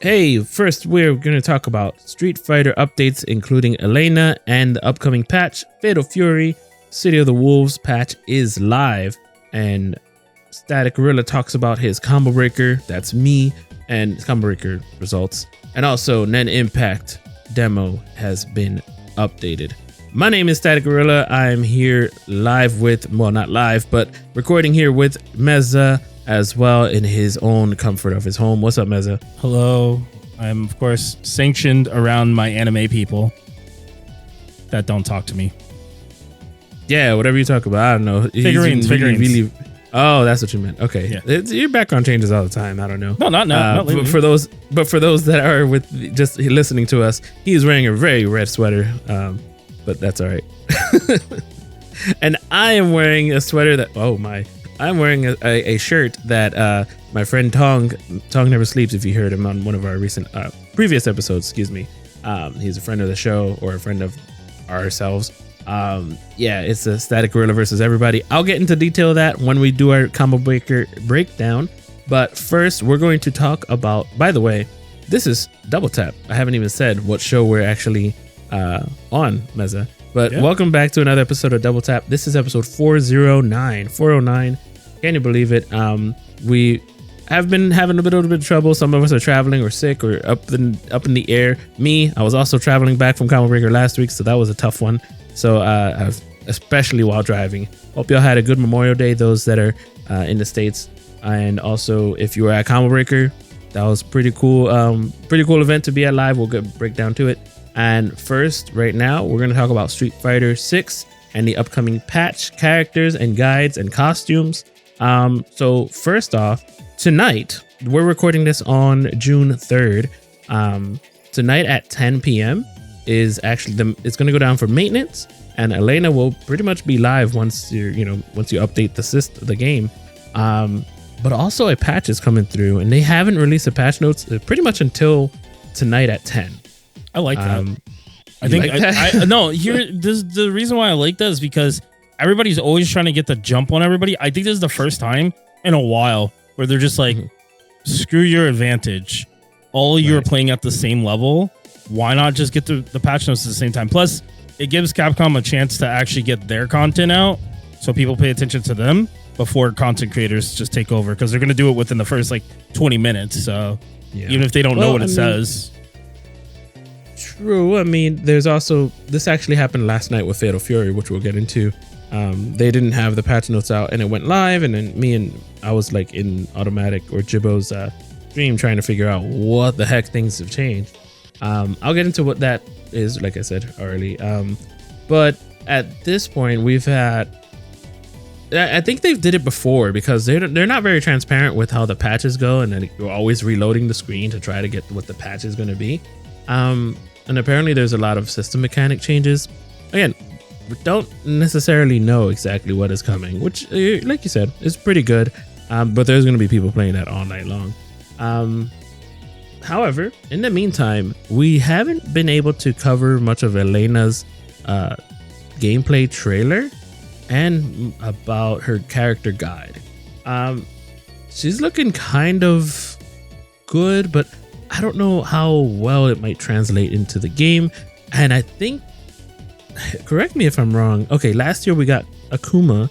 Hey, first we're going to talk about Street Fighter updates, including Elena and the upcoming patch. Fatal Fury, City of the Wolves patch is live, and StaticGorilla talks about his combo breaker, that's me, and his combo breaker results. And also, Nen Impact Demo has been updated. My name is StaticGorilla. I'm here live with, well, not live, but recording here with Mezza as well in his own comfort of his home. What's up, Mezza? Hello. I'm, of course, sanctioned around my anime people that don't talk to me. Yeah, whatever you talk about. I don't know. Figurines. Oh, that's what you meant. Okay. Yeah. Your background changes all the time. I don't know. No, not lately. But for those that are with just listening to us, he's wearing a very red sweater. But that's all right. And I am wearing a sweater that, I'm wearing a shirt that my friend Tong Never Sleeps, if you heard him on one of our recent previous episodes, excuse me. He's a friend of the show, or a friend of ourselves. It's a StaticGorilla versus everybody. I'll get into detail of that when we do our combo breaker breakdown. But first, we're going to talk about, by the way, this is Double Tap. I haven't even said what show we're actually on, Mezza. But Welcome back to another episode of Double Tap. This is episode 409. Can you believe it? We have been having a little bit of trouble. Some of us are traveling or sick or up in the air. Me, I was also traveling back from Combo Breaker last week, so that was a tough one. So especially while driving. Hope y'all had a good Memorial Day, those that are in the States. And also, if you were at Combo Breaker, that was pretty cool. Pretty cool event to be at live. We'll get break down to it. And first, right now, we're going to talk about Street Fighter 6 and the upcoming patch, characters and guides and costumes. So first off, tonight, we're recording this on June 3rd. Tonight at 10 p.m. is actually it's going to go down for maintenance, and Elena will pretty much be live once you update the game. But also a patch is coming through, and they haven't released the patch notes pretty much until tonight at 10. I like that. I think the reason why I like that is because everybody's always trying to get the jump on everybody. I think this is the first time in a while where they're just like, screw your advantage. All you are playing at the same level. Why not just get the patch notes at the same time? Plus, it gives Capcom a chance to actually get their content out so people pay attention to them before content creators just take over, because they're going to do it within the first 20 minutes. So even if they don't know what it says. True. I mean, there's also, this actually happened last night with Fatal Fury, which we'll get into. They didn't have the patch notes out, and it went live, and then I was like in Automatic or Jibbo's stream trying to figure out what the heck things have changed. I'll get into what that is, like I said early. But at this point, we've had, I think they did it before, because they're not very transparent with how the patches go, and then you're always reloading the screen to try to get what the patch is going to be. And apparently there's a lot of system mechanic changes. Again, we don't necessarily know exactly what is coming, which, like you said, is pretty good. But there's going to be people playing that all night long. However, in the meantime, we haven't been able to cover much of Elena's gameplay trailer and about her character guide. She's looking kind of good, but I don't know how well it might translate into the game. And I think, correct me if I'm wrong. Okay, last year we got Akuma,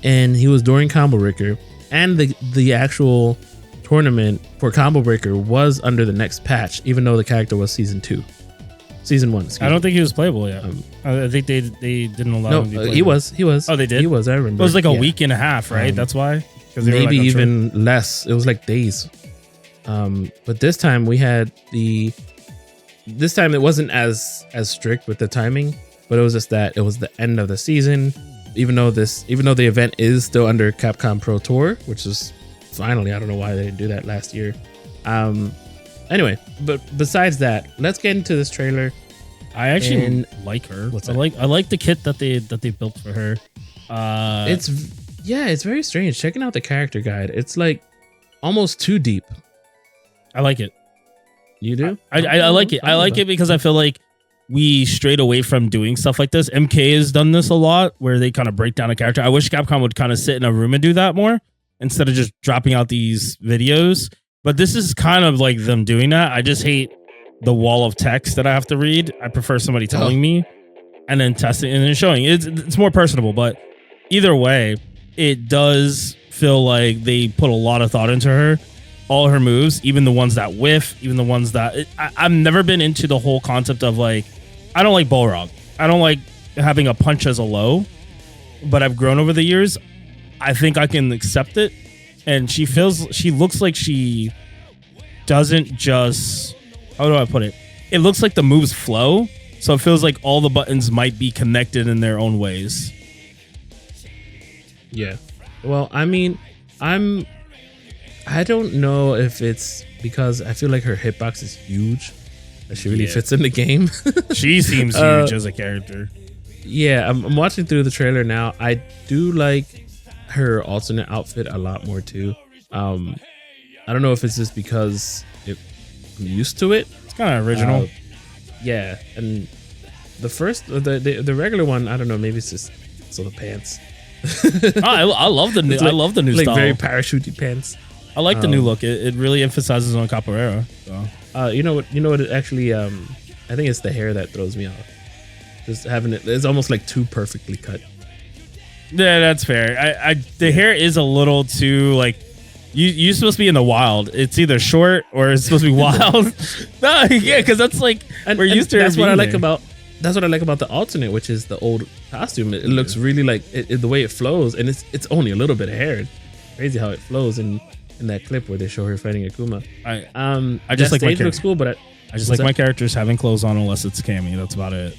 and he was during Combo Breaker, and the actual tournament for Combo Breaker was under the next patch, even though the character was season 1. I don't think he was playable yet. I think they didn't allow him to be playable. He was. Oh, they did? He was, I remember. It was like a week and a half, right? That's why? Maybe even less. It was like days. But this time we had this time it wasn't as strict with the timing, but it was just that it was the end of the season, even though the event is still under Capcom Pro Tour, which is finally, I don't know why they didn't do that last year. Anyway, but besides that, let's get into this trailer. I actually like her. I like the kit that they built for her. It's very strange. Checking out the character guide, it's like almost too deep. I like it. You do? I like it. I like it because I feel like we strayed away from doing stuff like this. MK has done this a lot, where they kind of break down a character. I wish Capcom would kind of sit in a room and do that more, instead of just dropping out these videos But this is kind of like them doing that. I just hate the wall of text that I have to read. I prefer somebody telling me and then testing and then showing. It's more personable, but either way, it does feel like they put a lot of thought into her. All her moves, even the ones that whiff, even the ones that... I've never been into the whole concept of like... I don't like Balrog. I don't like having a punch as a low, but I've grown over the years. I think I can accept it. And she looks like she doesn't just... How do I put it? It looks like the moves flow, so it feels like all the buttons might be connected in their own ways. Yeah. Well, I mean, I don't know if it's because I feel like her hitbox is huge. That she really fits in the game. She seems huge as a character. Yeah, I'm watching through the trailer now. I do like her alternate outfit a lot more too. I don't know if it's just because I'm used to it. It's kind of original. Yeah, and the regular one, I don't know. Maybe it's just the pants. I love the new. I love the new like style. Very parachutey pants. I like the new look. It really emphasizes on capoeira. So. You know what? It actually, I think it's the hair that throws me off. Just having it's almost like too perfectly cut. Yeah, that's fair. The hair is a little too like you're supposed to be in the wild. It's either short or it's supposed to be wild. No, yeah, because that's like we're used to. That's what I like about. That's what I like about the alternate, which is the old costume. It looks really like the way it flows, and it's only a little bit of hair. It's crazy how it flows in that clip where they show her fighting Akuma. I just like my looks cool, but I just like my characters having clothes on unless it's Cammy. That's about it.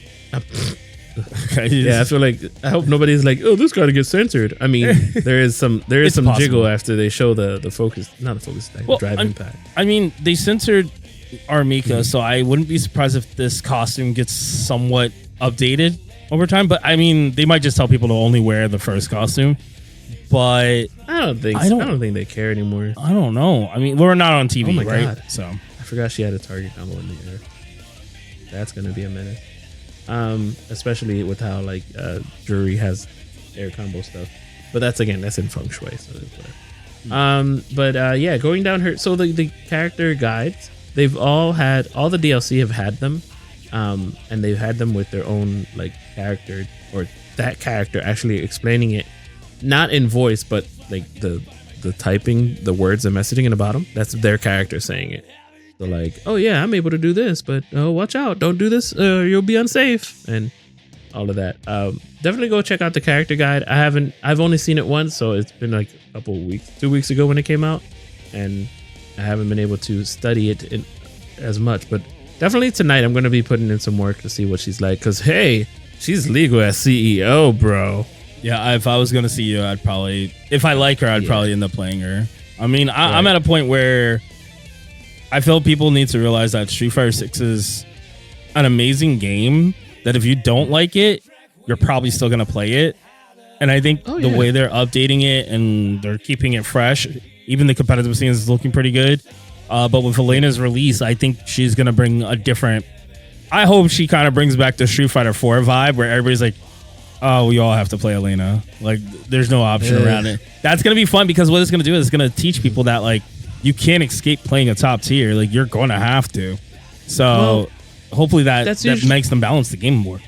Yeah, I feel like I hope nobody's like, oh, this got to get censored. I mean, there is some possible jiggle after they show the focus, not the focus tag, the drive impact. I mean, they censored Armika, so I wouldn't be surprised if this costume gets somewhat updated over time. But I mean, they might just tell people to only wear the first costume. But I don't think they care anymore. I don't know. I mean, we're not on TV, right? God. So I forgot she had a target combo in the air. That's gonna be a menace. Especially with how like Drury has air combo stuff. But that's in feng shui, so that's whatever. Yeah, going down her. So the character guides, they've all the DLC have had them, and they've had them with their own like character, or that character actually explaining it, not in voice, but like the typing, the words and messaging in the bottom. That's their character saying it. So like, oh yeah, I'm able to do this, but watch out, don't do this, you'll be unsafe, and all of that. Definitely go check out the character guide. I've only seen it once, so it's been like a couple of weeks, 2 weeks ago when it came out, and I haven't been able to study it as much, but definitely tonight I'm going to be putting in some work to see what she's like, because hey, she's legal as CEO, bro. Yeah, if I was going to see you, I'd probably, if I like her, I'd probably end up playing her. I mean, I'm at a point where I feel people need to realize that Street Fighter 6 is an amazing game, that if you don't like it, you're probably still going to play it. And I think the way they're updating it and they're keeping it fresh, even the competitive scene is looking pretty good. But with Elena's release, I think she's going to bring a different... I hope she kind of brings back the Street Fighter 4 vibe where everybody's like, oh, we all have to play Elena. Like, there's no option around it. That's going to be fun because what it's going to do is it's going to teach people that, like, you can't escape playing a top tier. Like, you're going to have to. So hopefully that makes them balance the game more.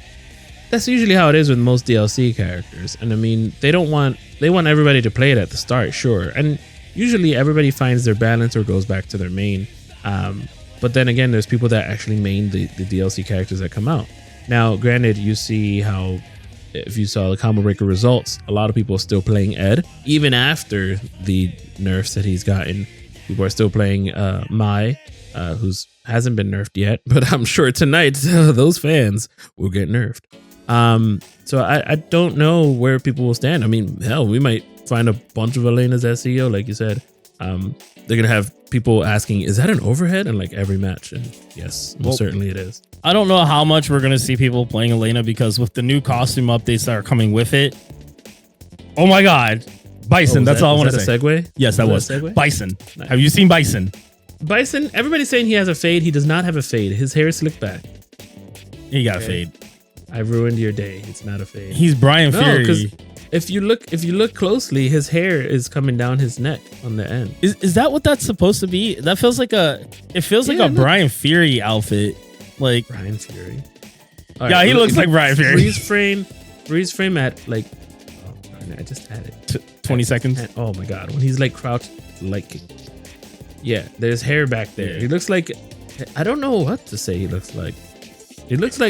That's usually how it is with most DLC characters. And I mean, they want everybody to play it at the start, sure. And usually everybody finds their balance or goes back to their main. But then again, there's people that actually main the DLC characters that come out. Now, granted, you see how, if you saw the Combo Breaker results, a lot of people are still playing Ed. Even after the nerfs that he's gotten, people are still playing Mai, who's hasn't been nerfed yet. But I'm sure tonight, those fans will get nerfed. So I don't know where people will stand. I mean, hell, we might find a bunch of Elena's as CEO, like you said. They're gonna have people asking, is that an overhead? And like every match, and yes, most certainly it is. I don't know how much we're gonna see people playing Elena, because with the new costume updates that are coming with it, oh my god, Bison. That's all I want to say. A segue? Yes, that was Bison. Nice. Have you seen Bison? Bison. Everybody's saying he has a fade. He does not have a fade. His hair is slicked back. He got a fade. I ruined your day. It's not a fade. He's Brian Fury. if you look closely, his hair is coming down his neck on the end. Is that what that's supposed to be? That feels like a Brian Fury outfit. Like Brian Fury. Yeah, he looks like Brian Fury. Freeze frame at like, oh, I just had it. 20 seconds. Oh my god, when he's like crouched, like, yeah, there's hair back there. Yeah. He looks like, I don't know what to say. He looks like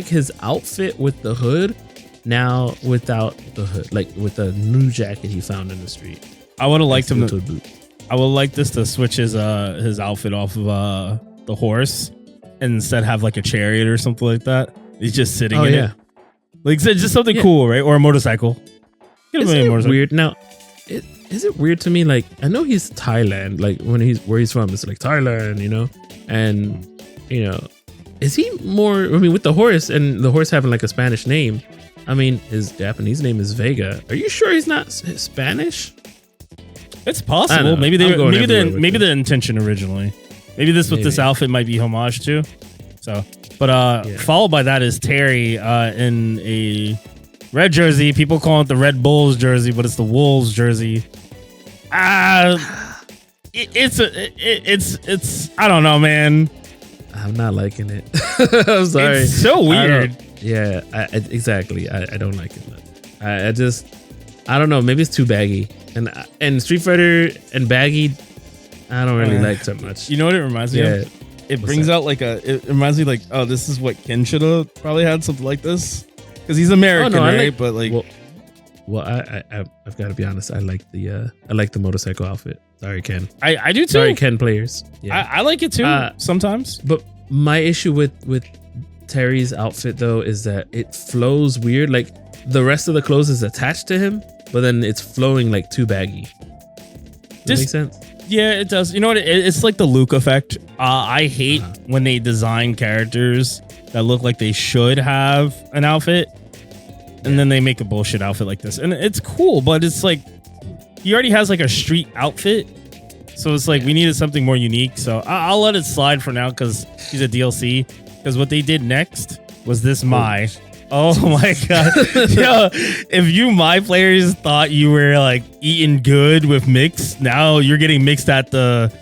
his outfit with the hood, now without the hood, like with a new jacket he found in the street. I would have liked him. I would like this to switch his outfit off of the horse and instead have like a chariot or something like that. He's just sitting in it. Like just something cool, right? Or a motorcycle. Is it weird? Now, is it weird to me? Like, I know he's Thailand, like where he's from, it's like Thailand, you know? And, you know, is he more, I mean, with the horse and the horse having like a Spanish name, I mean, his Japanese name is Vega. Are you sure he's not Spanish? It's possible. Maybe the intention originally. Maybe this outfit might be homage to. So, but followed by that is Terry in a red jersey. People call it the Red Bulls jersey, but it's the Wolves jersey. It's I don't know, man. I'm not liking it. I'm sorry. It's so weird. Exactly. I don't like it. I don't know. Maybe it's too baggy. And Street Fighter and baggy, I don't really like so much. You know what it reminds me of? It brings out like it reminds me like, oh, this is what Ken should have probably had something like this. Because he's American, right? But like, I've got to be honest. I like the motorcycle outfit. Sorry, Ken. I do too. Sorry, Ken players. Yeah, I like it too sometimes. But my issue with Terry's outfit though is that it flows weird. Like the rest of the clothes is attached to him, but then it's flowing like too baggy. Does that make sense? Yeah, it does. You know what? It's like the Luke effect. I hate when they design characters that look like they should have an outfit, and then they make a bullshit outfit like this. And it's cool, but it's like he already has like a street outfit, so it's like we needed something more unique. So I'll let it slide for now because he's a DLC. Because what they did next was this Mai. Oh my god! Yo, if you My players thought you were like eating good with mix, now you're getting mixed at the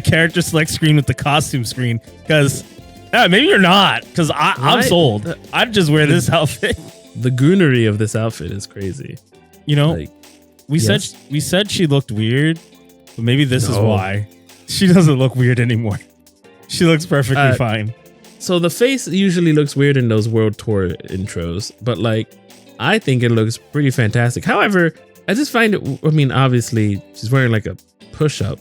character select screen with the costume screen. Because maybe you're not. Because I'm sold. I'd just wear this outfit. The goonery of this outfit is crazy. You know, like, we said she looked weird, but maybe this is why she doesn't look weird anymore. She looks perfectly fine. So the face usually looks weird in those world tour intros, but like I think it looks pretty fantastic. However, I just find it, I mean, obviously she's wearing like a push-up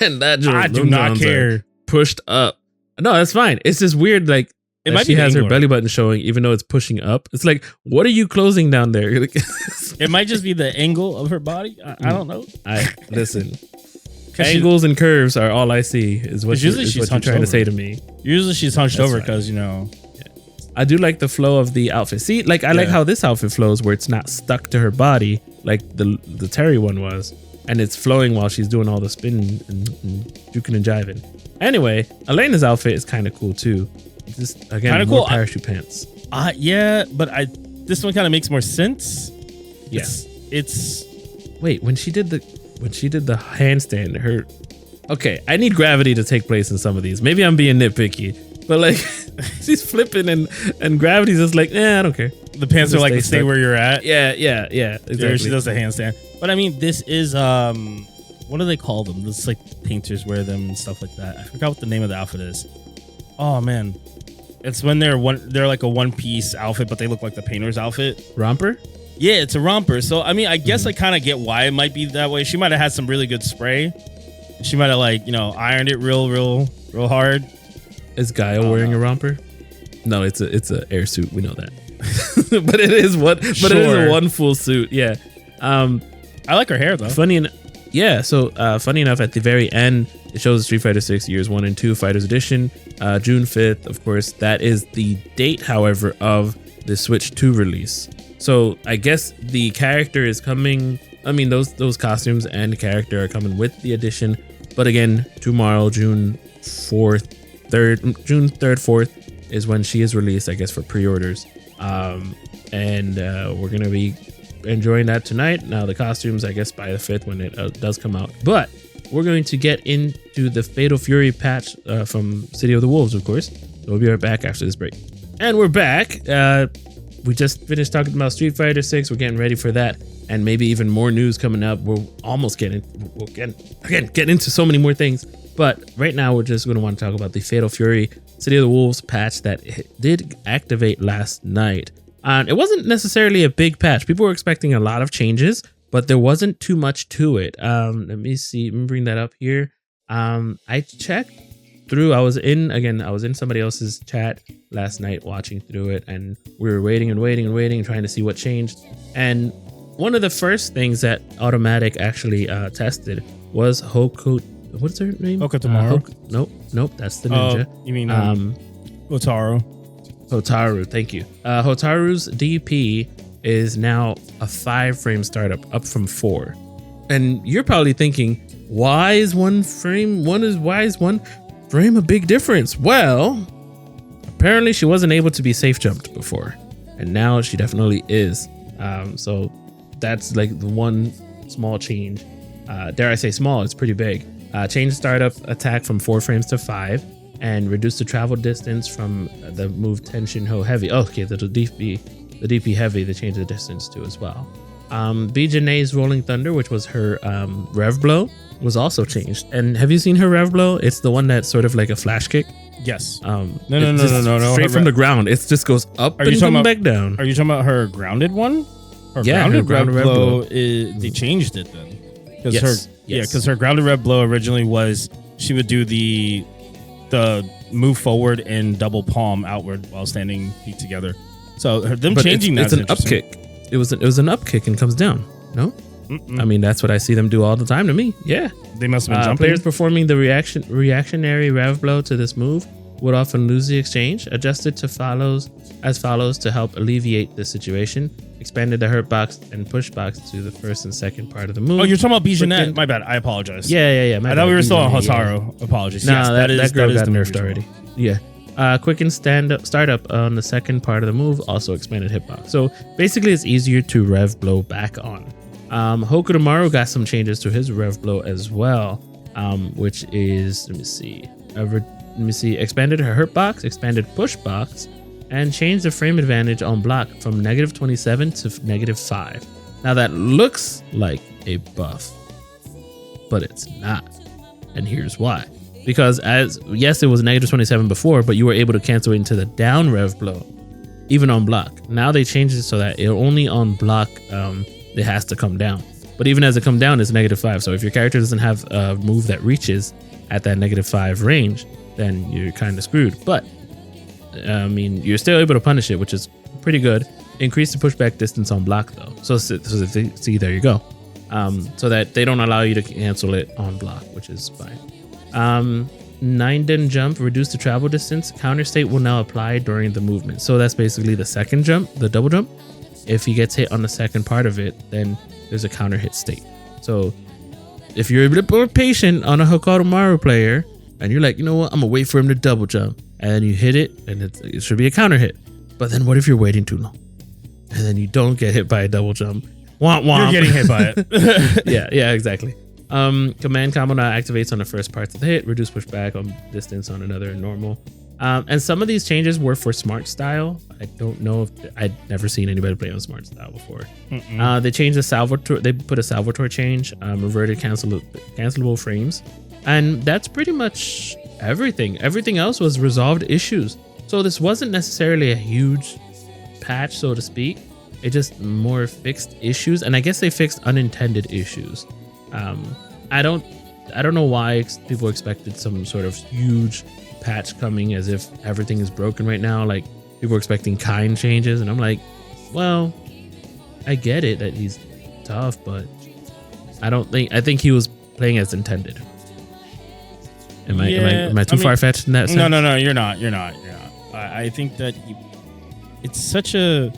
and that just, I do not care. Pushed up. No, that's fine. It's just weird, like it might she has her belly button showing even though it's pushing up. It's like, what are you closing down there? It might just be the angle of her body. I don't know. Listen. Angles and curves are all I see is what you're trying to say to me. Usually she's hunched over because, you know. Yeah. I do like the flow of the outfit. See, like I like how this outfit flows where it's not stuck to her body like the Terry one was. And it's flowing while she's doing all the spinning and juking and jiving. Anyway, Elena's outfit is kind of cool too. Just, again, kinda more cool. Parachute pants. Yeah, but this one kind of makes more sense. Yeah. It's Wait, when she did the handstand, okay, I need gravity to take place in some of these. Maybe I'm being nitpicky, but like she's flipping and gravity's just like, I don't care. The pants are like stay where you're at. Yeah, exactly. There she does a handstand. But I mean, this is what do they call them? This like painters wear them and stuff like that. I forgot what the name of the outfit is. Oh man, it's when they're like a one-piece outfit, but they look like the painter's outfit. Romper. Yeah, it's a romper. So, I mean, I guess I kind of get why it might be that way. She might have had some really good spray. She might have, like, you know, ironed it real hard. Is Gaia wearing a romper? No, it's a air suit. We know that. But it is it is a one full suit. Yeah. I like her hair, though. Funny enough, at the very end, it shows Street Fighter 6 Years 1 and 2 Fighters Edition, June 5th. Of course, that is the date, however, of the Switch 2 release. So I guess the character is coming. I mean, those costumes and character are coming with the edition. But again, tomorrow, June 3rd, 4th is when she is released, I guess, for pre-orders. And we're gonna be enjoying that tonight. Now the costumes, I guess, by the 5th when it does come out. But we're going to get into the Fatal Fury patch from City of the Wolves, of course. So we'll be right back after this break. And we're back. We just finished talking about Street Fighter 6. We're getting ready for that. And maybe even more news coming up. We'll get into so many more things. But right now, we're just going to want to talk about the Fatal Fury City of the Wolves patch that did activate last night. It wasn't necessarily a big patch. People were expecting a lot of changes, but there wasn't too much to it. Let me see. Let me bring that up here. I checked through. I was in somebody else's chat last night watching through it, and we were waiting, trying to see what changed. And one of the first things that Automatic actually tested was what's her name? Hokutomaru. Nope, that's the ninja. You mean Hotaru? Hotaru, thank you. Hotaru's DP is now a 5-frame startup, up from 4. And you're probably thinking, why is one frame a big difference? Well, apparently she wasn't able to be safe jumped before, and now she definitely is. So that's like the one small change. Dare I say small? It's pretty big. Change startup attack from 4 frames to 5, and reduce the travel distance from the move Tension Ho Heavy. Oh, okay, the DP Heavy, they changed the distance to as well. B. Janae's Rolling Thunder, which was her Rev Blow, was also changed. And have you seen her Rev Blow? It's the one that's sort of like a flash kick. Yes. No. Straight Straight from the ground. It just goes up and comes back down. Are you talking about her grounded one? Her grounded Rev Blow. They changed it then. Because her grounded Rev Blow originally was she would do the move forward and double palm outward while standing feet together. So them changing it's an up kick. It was an up kick and comes down. No? Mm-mm. I mean, that's what I see them do all the time to me. Yeah. They must have been jumping. Players performing the reactionary Rev Blow to this move would often lose the exchange. Adjusted to follows to help alleviate the situation. Expanded the hurt box and push box to the first and second part of the move. Oh, you're talking about Bijanet? My bad. I apologize. Yeah. I thought we were still on Hotaru. Yeah. Apologies. No, yes, that girl got nerfed already. Yeah. Quicken startup on the second part of the move, also expanded hitbox. So basically, it's easier to Rev Blow back on. Hokutomaru got some changes to his Rev Blow as well, which is, let me see, expanded her hurt box, expanded push box, and changed the frame advantage on block from -27 to -5. Now that looks like a buff, but it's not. And here's why. Because yes, it was -27 before, but you were able to cancel it into the down Rev Blow, even on block. Now they changed it so that it only on block, it has to come down. But even as it come down, it's -5. So if your character doesn't have a move that reaches at that -5 range, then you're kind of screwed. But I mean, you're still able to punish it, which is pretty good. Increase the pushback distance on block though. So see, there you go. So that they don't allow you to cancel it on block, which is fine. 9-den jump, reduce the travel distance. Counter state will now apply during the movement. So that's basically the second jump, the double jump. If he gets hit on the second part of it, then there's a counter hit state. So if you're a bit more patient on a Hokutomaru player, and you're like, you know what, I'm gonna wait for him to double jump, and you hit it, and it should be a counter hit. But then what if you're waiting too long, and then you don't get hit by a double jump? Womp womp. You're getting hit by it. yeah, exactly. Command combo now activates on the first parts of the hit, reduce pushback on distance on another normal. And some of these changes were for smart style. I don't know if I'd never seen anybody play on smart style before. They changed the Salvatore. They put a Salvatore change, reverted cancelable frames, and that's pretty much everything. Everything else was resolved issues. So this wasn't necessarily a huge patch, so to speak. It just more fixed issues, and I guess they fixed unintended issues. I don't know why people expected some sort of huge patch coming as if everything is broken right now. Like people are expecting kind changes, and I'm like, well, I get it that he's tough, but I think he was playing as intended. Am I too far-fetched in that sense? No, you're not. I think that it's such a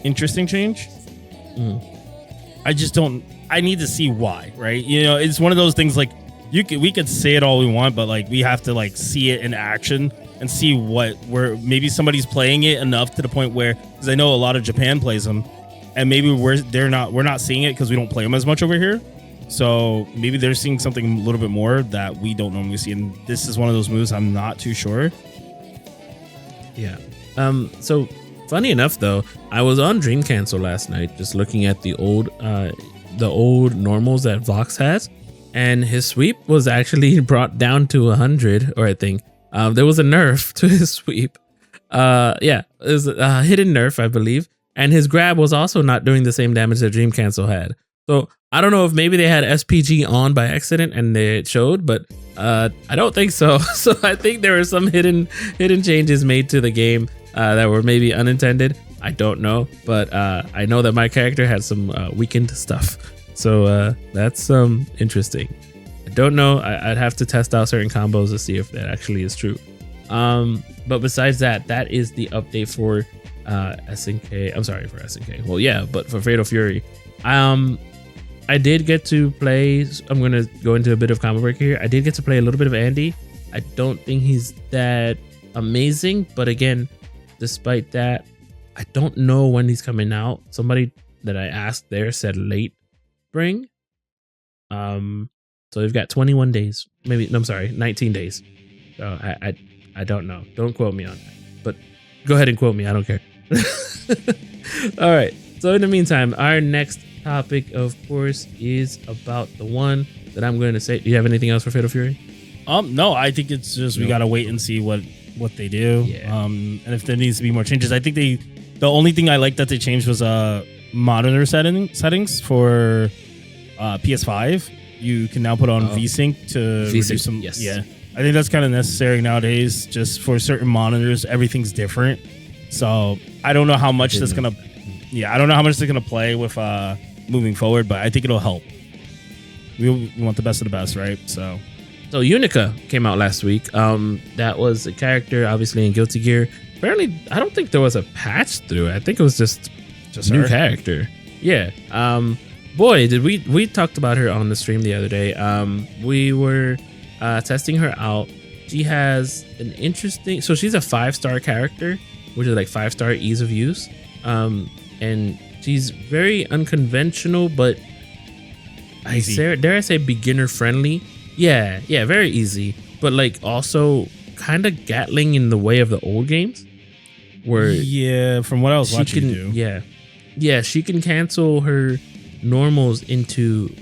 interesting change. I need to see why, right? You know, it's one of those things like we could say it all we want, but like we have to like see it in action and see where maybe somebody's playing it enough to the point where, because I know a lot of Japan plays them, and maybe we're not seeing it because we don't play them as much over here. So maybe they're seeing something a little bit more that we don't normally see, and this is one of those moves I'm not too sure. Yeah. So funny enough, though, I was on Dream Cancel last night, just looking at the old normals that Vox has, and his sweep was actually brought down to 100, or I think there was a nerf to his sweep. It was a hidden nerf, I believe, and his grab was also not doing the same damage that Dream Cancel had. So I don't know if maybe they had SPG on by accident and it showed, but I don't think so. So I think there were some hidden changes made to the game that were maybe unintended. I don't know, but I know that my character had some weakened stuff. So that's interesting. I don't know. I'd have to test out certain combos to see if that actually is true. But besides that, that is the update for SNK. I'm sorry for SNK. Well, yeah, but for Fatal Fury. I did get to play. I'm going to go into a bit of combo breaker here. I did get to play a little bit of Andy. I don't think he's that amazing, but again, despite that, I don't know when he's coming out. Somebody that I asked there said late spring. So we've got 21 days. Maybe, no, I'm sorry, 19 days. So I don't know. Don't quote me on that. But go ahead and quote me. I don't care. All right. So in the meantime, our next topic, of course, is about the one that I'm going to say. Do you have anything else for Fatal Fury? No, I think it's just we gotta wait and see what they do. Yeah. And if there needs to be more changes. I think the only thing I like that they changed was monitor settings for PS5. You can now put on VSync to reduce some. Yes. Yeah, I think that's kind of necessary nowadays. Just for certain monitors, everything's different. So I don't know how much that's gonna. Yeah, I don't know how much they're gonna play with moving forward, but I think it'll help. We want the best of the best, right? So UNIKA came out last week. That was a character, obviously, in Guilty Gear. Apparently, I don't think there was a patch through it. I think it was just a new character. Yeah. Boy, did we talked about her on the stream the other day. We were testing her out. She has an interesting. So she's a 5-star character, which is like 5-star ease of use. And she's very unconventional, but dare I say beginner friendly. Yeah, very easy, but like also kind of Gatling in the way of the old games. Where from what I was watching you do. Yeah, she can cancel her normals into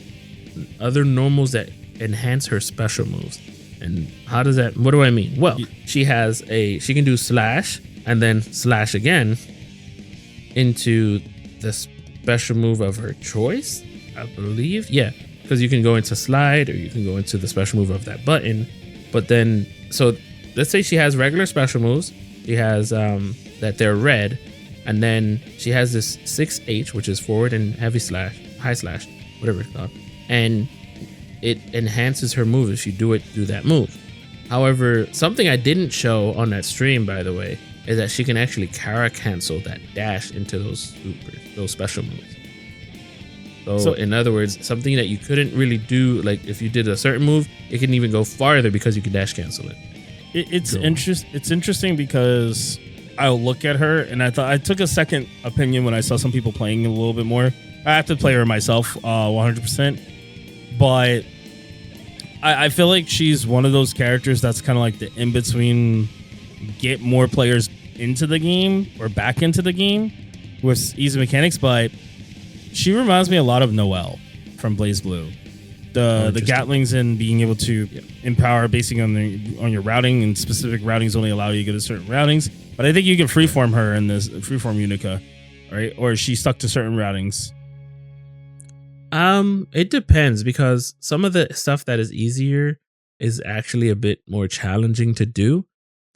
other normals that enhance her special moves. And how does that? What do I mean? Well, she can do slash and then slash again into the special move of her choice, I believe. Yeah, because you can go into slide or you can go into the special move of that button. But then, so let's say she has regular special moves. She has that they're red, and then she has this 6H, which is forward and heavy slash, high slash, whatever it's called, and it enhances her move if you do that move. However, something I didn't show on that stream, by the way, is that she can actually Kara cancel that dash into those special moves. So in other words, something that you couldn't really do, like if you did a certain move, it can even go farther because you can dash cancel it. It's interesting because I'll look at her and I took a second opinion when I saw some people playing a little bit more. I have to play her myself 100%, but I feel like she's one of those characters that's kind of like the in-between, get more players into the game or back into the game with easy mechanics, but she reminds me a lot of Noelle from Blaze Blue. The Gatlings and being able to empower basing on your routing, and specific routings only allow you to go to certain routings. But I think you can freeform her in this freeform UNIKA, right? Or is she stuck to certain routings? It depends, because some of the stuff that is easier is actually a bit more challenging to do.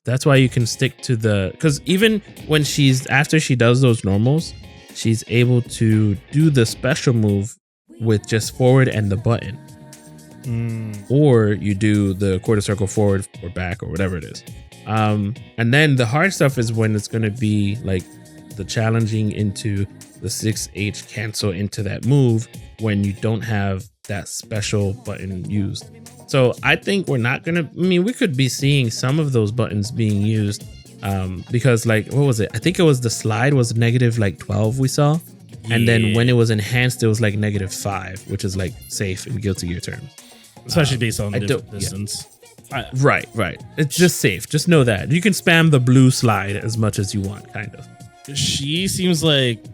That's why you can stick to because even when after she does those normals, she's able to do the special move with just forward and the button. Or you do the quarter circle forward or back or whatever it is. And then the hard stuff is when it's going to be like the challenging into the 6H cancel into that move when you don't have that special button used. So I think we're not going to, we could be seeing some of those buttons being used because like, what was it? I think it was the slide was negative like 12 we saw. And then when it was enhanced, it was like -5, which is like safe in Guilty Gear terms. Especially based on distance. Yeah. Right. It's just safe. Just know that. You can spam the blue slide as much as you want, kind of. She seems like...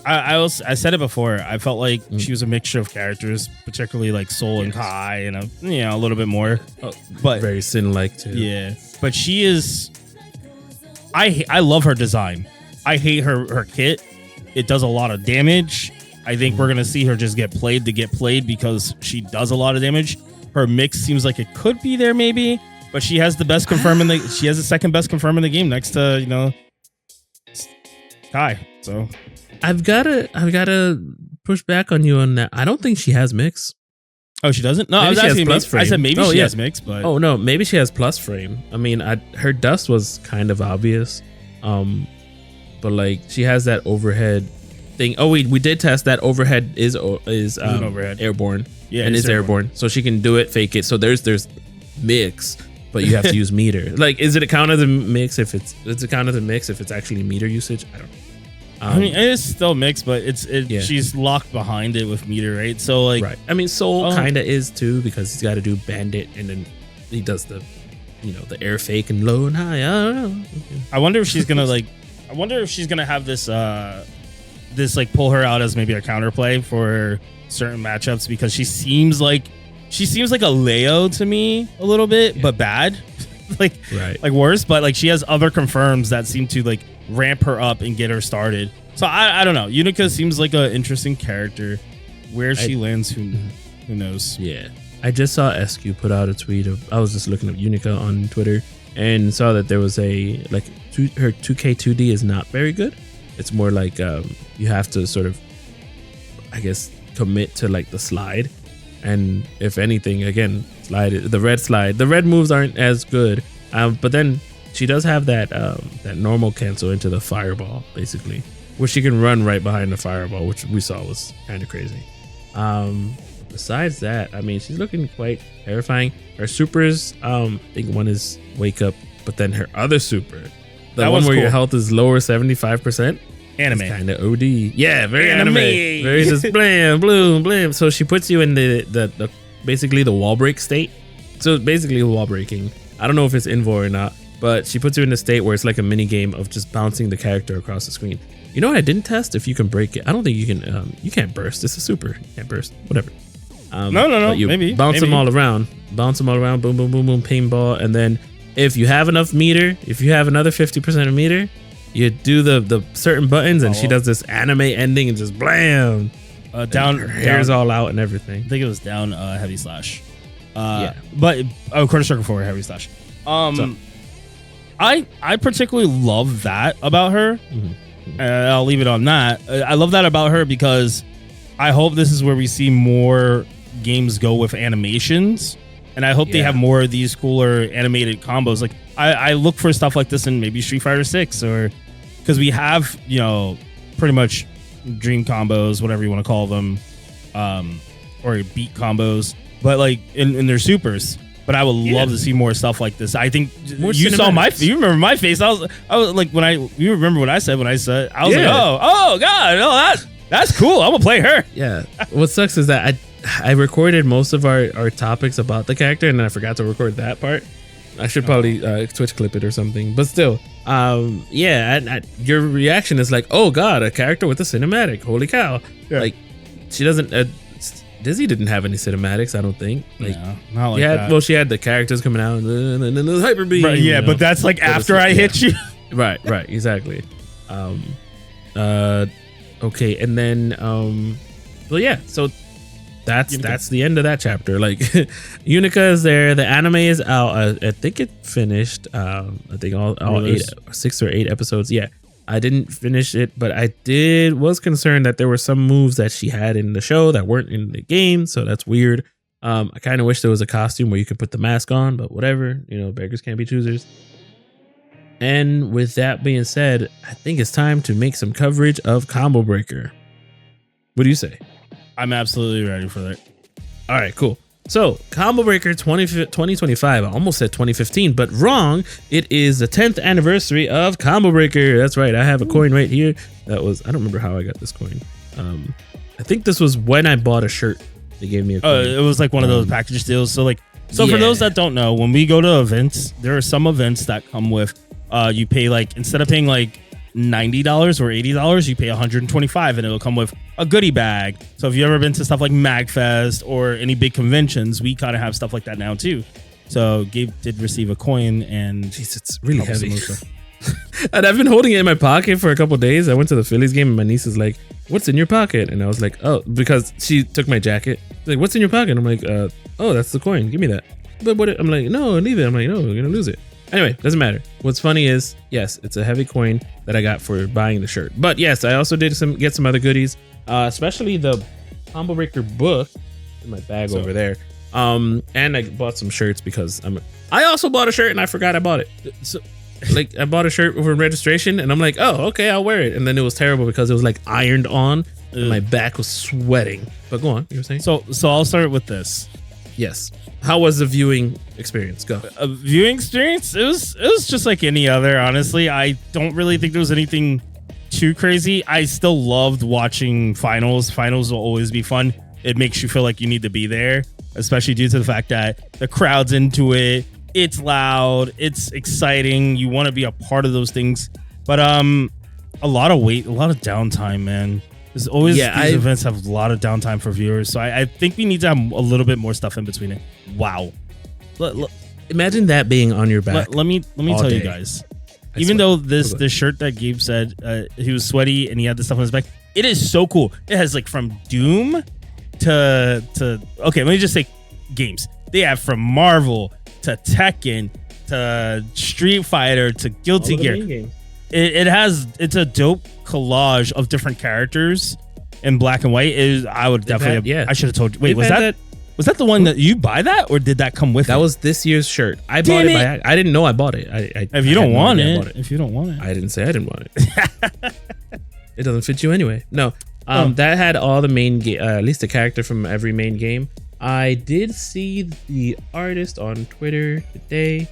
I said it before. I felt like she was a mixture of characters, particularly like Soul and Kai, and a little bit more. But very Sin-like too. Yeah, but she is. I love her design. I hate her kit. It does a lot of damage. I think we're gonna see her just get played because she does a lot of damage. Her mix seems like it could be there maybe, but she has the best confirm in the. She has the second best confirm in the game next to Kai. So. I've gotta push back on you on that. I don't think she has mix. Oh, she doesn't? No, maybe I was asking. Plus frame. I said maybe she has mix, but no, maybe she has plus frame. I mean, her dust was kind of obvious, but like she has that overhead thing. Oh, we did test that overhead is overhead. Airborne. Yeah, and is airborne, so she can do it, fake it. So there's mix, but you have to use meter. Like, is it a count of the mix if it's a count of the mix if it's actually meter usage? I don't know. I mean, it is still mixed, but she's locked behind it with meter, right? So like, right. I mean, Soul kind of is too, because he's got to do bandit, and then he does the air fake and low and high. I don't know. I wonder if she's gonna have this like pull her out as maybe a counterplay for certain matchups, because she seems like a Leo to me a little bit, but bad, like worse. But like she has other confirms that seem to like ramp her up and get her started. So I don't know. UNIKA seems like an interesting character. Where she lands, who knows? Yeah. I just saw SQ put out a tweet I was just looking up UNIKA on Twitter and saw that there was her 2K 2D is not very good. It's more like you have to sort of, I guess, commit to like the slide. And if anything, again, the red moves aren't as good. But then she does have that normal cancel into the fireball, basically, where she can run right behind the fireball, which we saw was kind of crazy. Besides that, I mean, she's looking quite terrifying. Her supers, I think one is wake up, but then her other super, the one where your health is lower 75%, anime, kind of OD. Yeah, very anime. Very just blam, bloom, blam. So she puts you in the basically the wall break state. So basically wall breaking. I don't know if it's invo or not, but she puts you in a state where it's like a mini game of just bouncing the character across the screen. You know what I didn't test? If you can break it. I don't think you can. You can't burst. It's a super. You can't burst. Whatever. No. You maybe bounce them all around. Bounce them all around. Boom, boom, boom, boom. Paintball. And then if you have enough meter, if you have another 50% of meter, you do the certain buttons, and she does this anime ending and just blam. Down. Her hair's all out and everything. I think it was down heavy slash. But quarter circle forward heavy slash. I particularly love that about her. I'll leave it on that. I love that about her because I hope this is where we see more games go with animations, and I hope they have more of these cooler animated combos. Like I look for stuff like this in maybe Street Fighter 6, or because we have pretty much dream combos, whatever you want to call them, or beat combos, but like in their supers. But I would love to see more stuff like this. I think more you saw you remember my face. I was like, you remember what I said when I said, I was like, oh God, no, that's cool. I'm gonna play her. Yeah. What sucks is that I recorded most of our topics about the character, and then I forgot to record that part. I should probably Twitch clip it or something. But still, your reaction is like, oh God, a character with a cinematic. Holy cow. Yeah. Like, she doesn't... Dizzy didn't have any cinematics, I don't think. Like, not like that. Well, she had the characters coming out and then the hyper beam. Right, but that's like after I hit you. Right, exactly. Okay, and then so that's the end of that chapter. Like, UNIKA is there, the anime is out. I think it finished. I think all 6 or 8 episodes. Yeah. I didn't finish it, but I was concerned that there were some moves that she had in the show that weren't in the game, so that's weird. I kind of wish there was a costume where you could put the mask on, but whatever, beggars can't be choosers. And with that being said, I think it's time to make some coverage of Combo Breaker. What do you say? I'm absolutely ready for that. All right, cool. So, Combo Breaker 2025. I almost said 2015, but wrong. It is the 10th anniversary of Combo Breaker. That's right. I have a coin right here. I don't remember how I got this coin. I think this was when I bought a shirt. They gave me a coin. It was like one of those package deals. So for those that don't know, when we go to events, there are some events that come with you pay instead of paying $90 or $80, you pay $125 and it'll come with a goodie bag. So if you've ever been to stuff like MagFest or any big conventions, we kind of have stuff like that now too. So Gabe did receive a coin, and jeez, it's really heavy. And I've been holding it in my pocket for a couple of days. I went to the Phillies game and my niece is like, "What's in your pocket?" And I was like, "Oh," because she took my jacket. She's like, "What's in your pocket?" And I'm like, "Oh, that's the coin. Give me that." But what? I'm like, "No, leave it." I'm like, "No, you're gonna lose it." Anyway, doesn't matter. What's funny is, yes, it's a heavy coin that I got for buying the shirt. But yes, I also did get some other goodies, especially the Combo Breaker book in my bag over there. And I bought some shirts because I also bought a shirt and I forgot I bought it. So, I bought a shirt for registration and I'm like, "Oh, okay, I'll wear it." And then it was terrible because it was ironed on and my back was sweating. But go on, you were saying? So I'll start with this. Yes. How was the viewing experience? Go. A viewing experience? It was just like any other, honestly. I don't really think there was anything too crazy. I still loved watching finals. Finals will always be fun. It makes you feel like you need to be there, especially due to the fact that the crowd's into it. It's loud. It's exciting. You want to be a part of those things. But a lot of wait, a lot of downtime, man. There's always these events have a lot of downtime for viewers, so I think we need to have a little bit more stuff in between it. Wow, imagine that being on your back. Let me tell you guys. Even though this shirt that Gabe said he was sweaty and he had the stuff on his back, it is so cool. It has from Doom to okay. Let me just say games. They have from Marvel to Tekken to Street Fighter to Guilty Gear. It's a dope collage of different characters in black and white. I would definitely I should have told you. Wait, was that the one that you buy that, or did that come with it? That was this year's shirt. I bought it. I didn't know I bought it. If you don't want it, I didn't say I didn't want it. It doesn't fit you anyway. No, that had all the main at least a character from every main game. I did see the artist on Twitter today.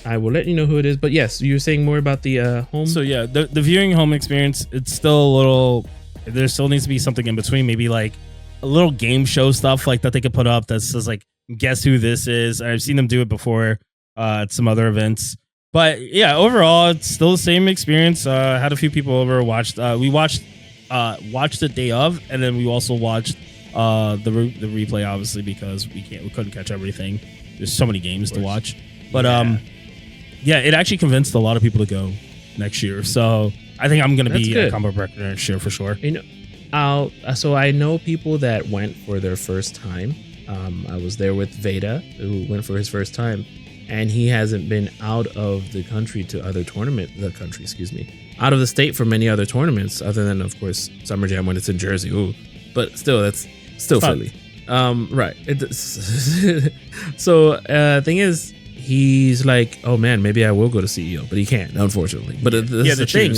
I will let you know who it is, but yes, you were saying more about the home. So yeah, the viewing home experience, it's still a little. There still needs to be something in between, maybe a little game show stuff that they could put up that says guess who this is. I've seen them do it before at some other events, but yeah, overall it's still the same experience. Had a few people over, watched. We watched the day of, and then we also watched the replay, obviously, because we couldn't catch everything. There's so many games to watch, but yeah, it actually convinced a lot of people to go next year. So I think I'm going to be a Combo Breaker next year for sure. So I know people that went for their first time. I was there with Veda, who went for his first time, and he hasn't been out of the country to other out of the state for many other tournaments, other than, of course, Summer Jam when it's in Jersey. Ooh, but still, that's still Philly. Right. So thing is, he's like, "Oh man, maybe I will go to CEO," but he can't, unfortunately. But this is the thing,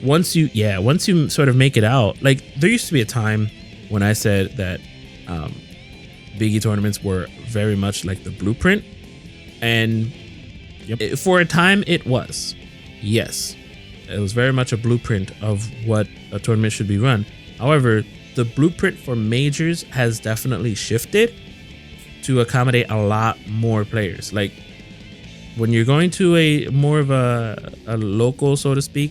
once you sort of make it out, there used to be a time when I said that Biggie tournaments were very much like the blueprint, and for a time it was. Yes, it was very much a blueprint of what a tournament should be run. However, the blueprint for majors has definitely shifted to accommodate a lot more players. When you're going to a more of a local, so to speak,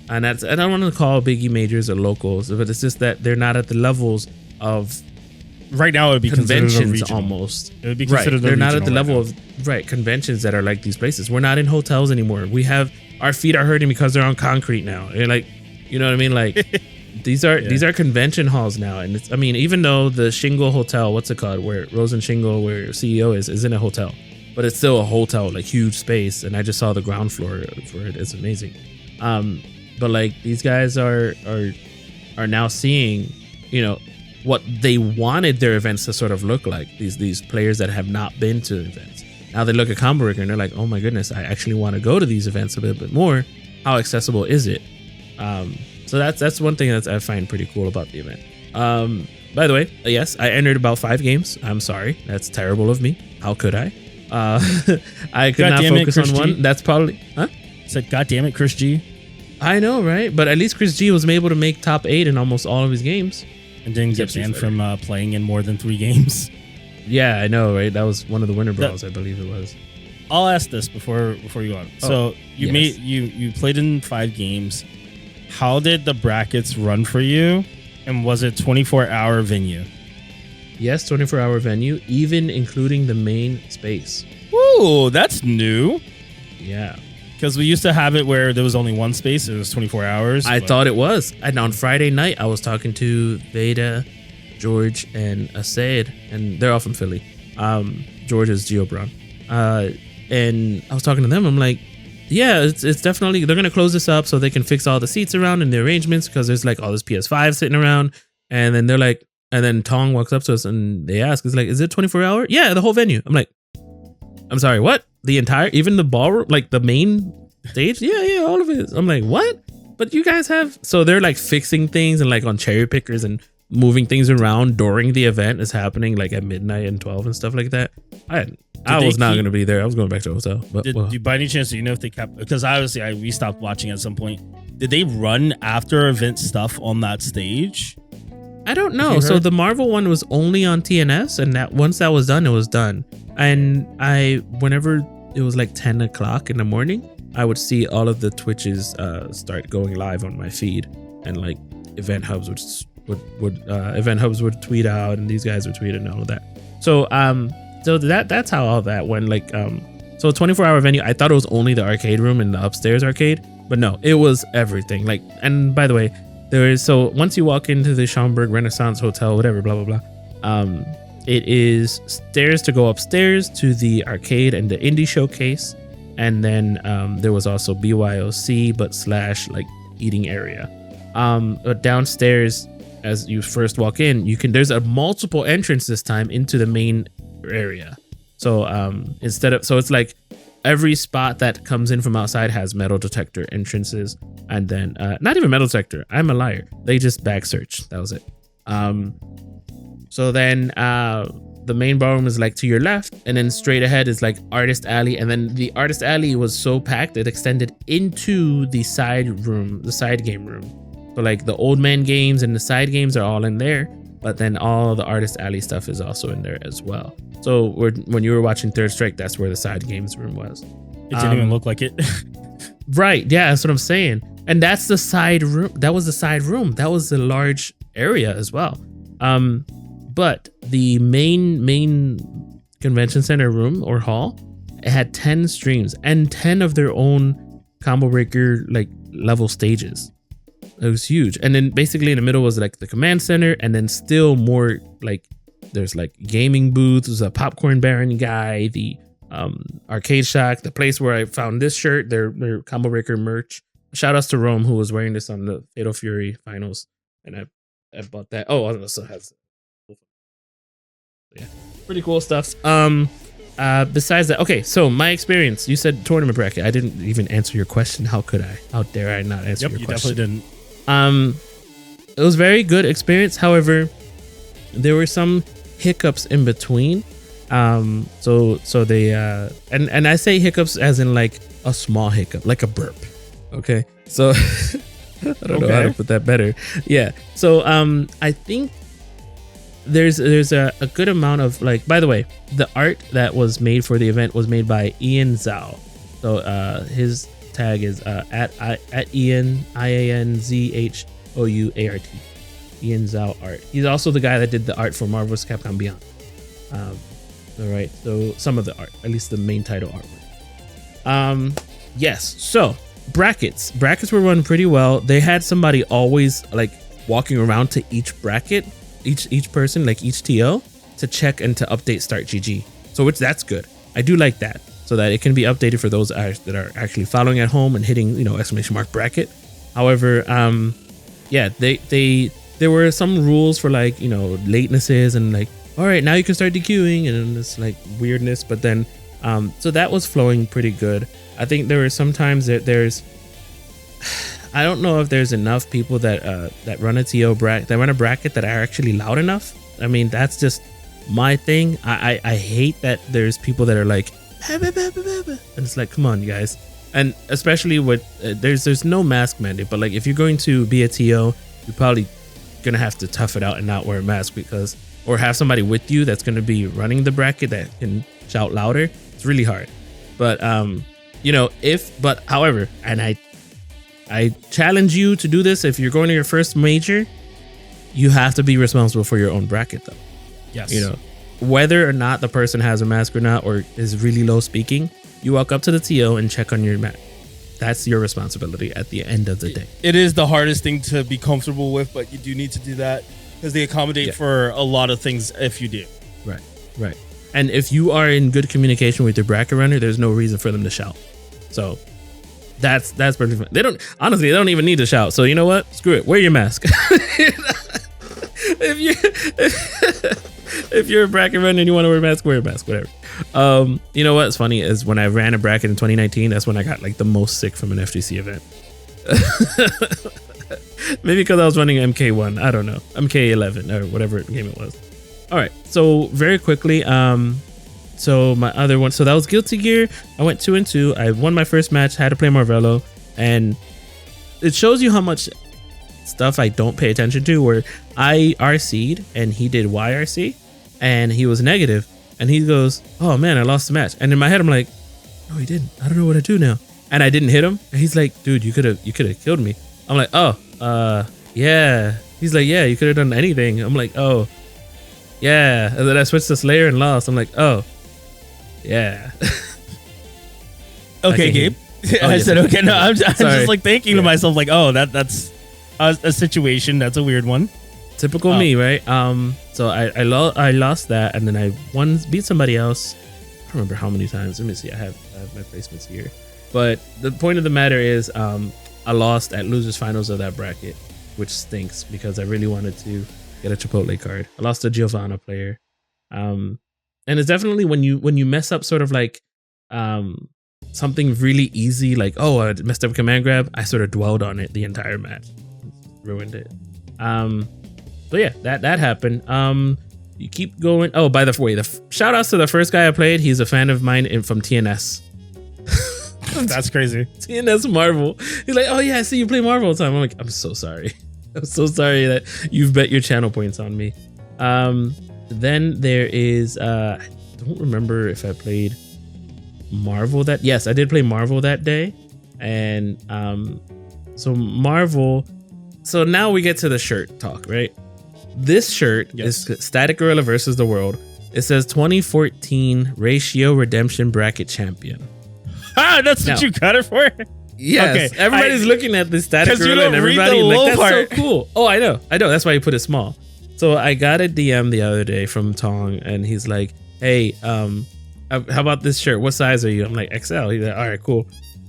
and I don't want to call Biggie majors or locals, but it's just that they're not at the levels of right now. It would be conventions almost. It would be considered. They're not at the level of conventions that are like these places. We're not in hotels anymore. We have our feet are hurting because they're on concrete now. You're you know what I mean? These are convention halls now, and it's, even though the Shingle Hotel, what's it called, where Rose and Shingle, where CEO is in a hotel. But it's still a hotel, huge space, and I just saw the ground floor for it. It's amazing. But these guys are now seeing, what they wanted their events to sort of look like. These players that have not been to events. Now they look at Combo Breaker and they're like, "Oh my goodness, I actually want to go to these events a bit more. How accessible is it?" So that's one thing that I find pretty cool about the event. By the way, yes, I entered about 5 games. I'm sorry. That's terrible of me. How could I? I could not focus on one. That's probably... Huh? Said, God damn it, Chris G. I know, right? But at least Chris G was able to make top 8 in almost all of his games. And didn't get banned from playing in more than 3 games. Yeah, I know, right? That was one of the winter brawls, I believe it was. I'll ask this before you go on. So you played in 5 games. How did the brackets run for you? And was it 24-hour venue? Yes, 24-hour venue, even including the main space. Ooh, that's new. Yeah. Because we used to have it where there was only one space. It was 24 hours. I thought it was. And on Friday night, I was talking to Veda, George, and Asaid, and they're all from Philly. George is Geobron. And I was talking to them. I'm like, yeah, it's definitely, they're going to close this up so they can fix all the seats around and the arrangements, because there's like all this PS5 sitting around. And then they're like, and then Tong walks up to us and they ask, it's like, is it 24 hour? Yeah, the whole venue. I'm like, I'm sorry, what? The entire, even the ballroom, like the main stage? Yeah, all of it. I'm like, what? But you guys have, so they're like fixing things and like on cherry pickers and moving things around during the event is happening like at midnight and 12 and stuff like that. I was not going to be there. I was going back to the hotel. But do you, by any chance, do you know if they kept, because obviously we stopped watching at some point. Did they run after event stuff on that stage? I don't know. So the Marvel one was only on TNS, and that once that was done, it was done. And whenever it was like 10 o'clock in the morning, I would see all of the Twitches start going live on my feed, and like event hubs would tweet out, and these guys would tweet and all of that. So that's how all that went. Like so 24-hour venue. I thought it was only the arcade room and the upstairs arcade, but no, it was everything. Like, and by the way, so once you walk into the Schaumburg Renaissance Hotel, whatever, blah blah blah, it is stairs to go upstairs to the arcade and the indie showcase, and then there was also BYOC but / like eating area. But downstairs, as you first walk in, there's a multiple entrance this time into the main area. So so it's like every spot that comes in from outside has metal detector entrances, and then not even metal detector. I'm a liar. They just bag search. That was it. So then the main ballroom is like to your left, and then straight ahead is like Artist Alley, and then the Artist Alley was so packed it extended into the side game room. So like the old man games and the side games are all in there, but then all the Artist Alley stuff is also in there as well. So when you were watching Third Strike, that's where the side games room was. It didn't even look like it. Right. Yeah, that's what I'm saying. And that's the side room. That was the side room. That was a large area as well. But the main convention center room or hall, it had 10 streams and 10 of their own combo breaker like level stages. It was huge. And then basically in the middle was like the command center, and then still more like there's like gaming booths, there's a popcorn baron guy, the arcade shack, the place where I found this shirt, their combo breaker merch. Shout outs to Rome, who was wearing this on the Fatal Fury finals, and I bought that. Oh, it also has, yeah, pretty cool stuff. Besides that, okay, so my experience, you said tournament bracket. I didn't even answer your question. How could I? How dare I not answer your question? You definitely didn't. It was very good experience. However, there were some hiccups in between. So they and I say hiccups as in like a small hiccup, like a burp. Okay, so I don't know how to put that better. Yeah, so I think there's a good amount of like. By the way, the art that was made for the event was made by Ian Zhao. So his tag is at Ian IANZHOUART. Ian Zhao art. He's also the guy that did the art for Marvel vs. Capcom Beyond. All right, so some of the art, at least the main title artwork. Yes, so brackets were run pretty well. They had somebody always like walking around to each bracket, each person, like each TO, to check and to update Start GG. So that's good. I do like that, so that it can be updated for those that are actually following at home and hitting ! Bracket. However, yeah, there were some rules for like latenesses and like, all right, now you can start dequeuing and this like weirdness, but then so that was flowing pretty good. I think there were some times that I don't know if there's enough people that run a TO bracket, that run a bracket that are actually loud enough. I mean, that's just my thing. I hate that there's people that are like, and it's like, come on, you guys. And especially with there's no mask mandate, but like if you're going to be a TO, you're probably gonna have to tough it out and not wear a mask, because or have somebody with you that's gonna be running the bracket that can shout louder. It's really hard. But however, and I challenge you to do this. If you're going to your first major, you have to be responsible for your own bracket, though. Yes. Whether or not the person has a mask or not, or is really low speaking, you walk up to the TO and check on your mat. That's your responsibility at the end of the day. It is the hardest thing to be comfortable with, but you do need to do that because they accommodate for a lot of things if you do. Right. And if you are in good communication with your bracket runner, there's no reason for them to shout. So that's perfectly fine. They don't even need to shout. So you know what? Screw it. Wear your mask. If you're a bracket runner and you want to wear a mask, whatever. You know what's funny is when I ran a bracket in 2019, that's when I got like the most sick from an FGC event. Maybe because I was running MK1. I don't know. MK11 or whatever game it was. All right. So very quickly, so my other one, so that was Guilty Gear. I went 2-2. I won my first match, had to play Marvello, and it shows you how much stuff I don't pay attention to, where I RC'd and he did YRC and he was negative, and he goes, oh man, I lost the match. And in my head I'm like, no, he didn't. I don't know what to do now. And I didn't hit him. And he's like, dude, you could have killed me. I'm like, yeah. He's like, yeah, you could have done anything. I'm like, oh yeah. And then I switched to Slayer and lost. I'm like, oh yeah. Okay, Gabe. I said okay. No, I'm just like thinking to myself, like, oh, that's a situation. That's a weird one. Typical me, right? So I lost that, and then I beat somebody else. I don't remember how many times. Let me see. I have my placements here. But the point of the matter is, I lost at losers finals of that bracket, which stinks because I really wanted to get a Chipotle card. I lost to Giovanna player, and it's definitely when you mess up sort of like something really easy, like, oh, I messed up command grab. I sort of dwelled on it the entire match, ruined it. But yeah, that happened. You keep going. Oh, by the way, shout outs to the first guy I played. He's a fan of mine from TNS. That's crazy. TNS Marvel. He's like, oh yeah, I see you play Marvel all the time. I'm like, I'm so sorry. I'm so sorry that you've bet your channel points on me. Then there is, I don't remember if I played Marvel that. Yes, I did play Marvel that day. And so Marvel. So now we get to the shirt talk, right? This shirt is StaticGorilla versus the world. It says 2014 Ratio Redemption Bracket Champion. That's what you got it for? Yes. Okay. Everybody's looking at the StaticGorilla and everybody like, that's so cool. Oh, I know. That's why you put it small. So I got a DM the other day from Tong, and he's like, hey, how about this shirt? What size are you? I'm like, XL. He's like, all right, cool.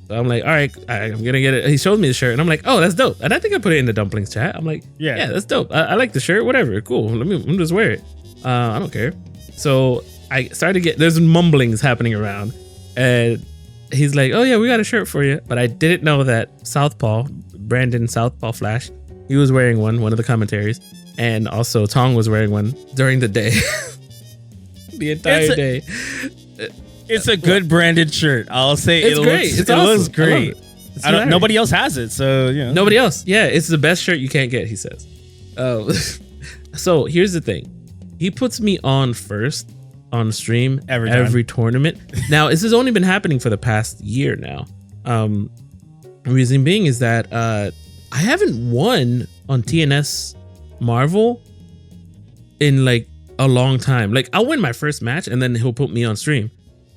So I'm like, all right, I'm going to get it. He showed me the shirt, and I'm like, oh, that's dope. And I think I put it in the dumplings chat. I'm like, yeah, that's dope. I like the shirt. Whatever. Cool. Let me just wear it. I don't care. So I started to get, there's mumblings happening around, and he's like, oh yeah, we got a shirt for you. But I didn't know that Brandon Southpaw Flash, he was wearing one of the commentaries. And also Tong was wearing one during the day. The entire day. It's a good branded shirt. I'll say it's great. It looks great. Nobody else has it, so you know. Nobody else. Yeah, it's the best shirt you can't get, he says. So here's the thing. He puts me on first on stream every tournament. Now, this has only been happening for the past year now. Reason being is that I haven't won on TNS Marvel in like a long time. Like, I'll win my first match and then he'll put me on stream,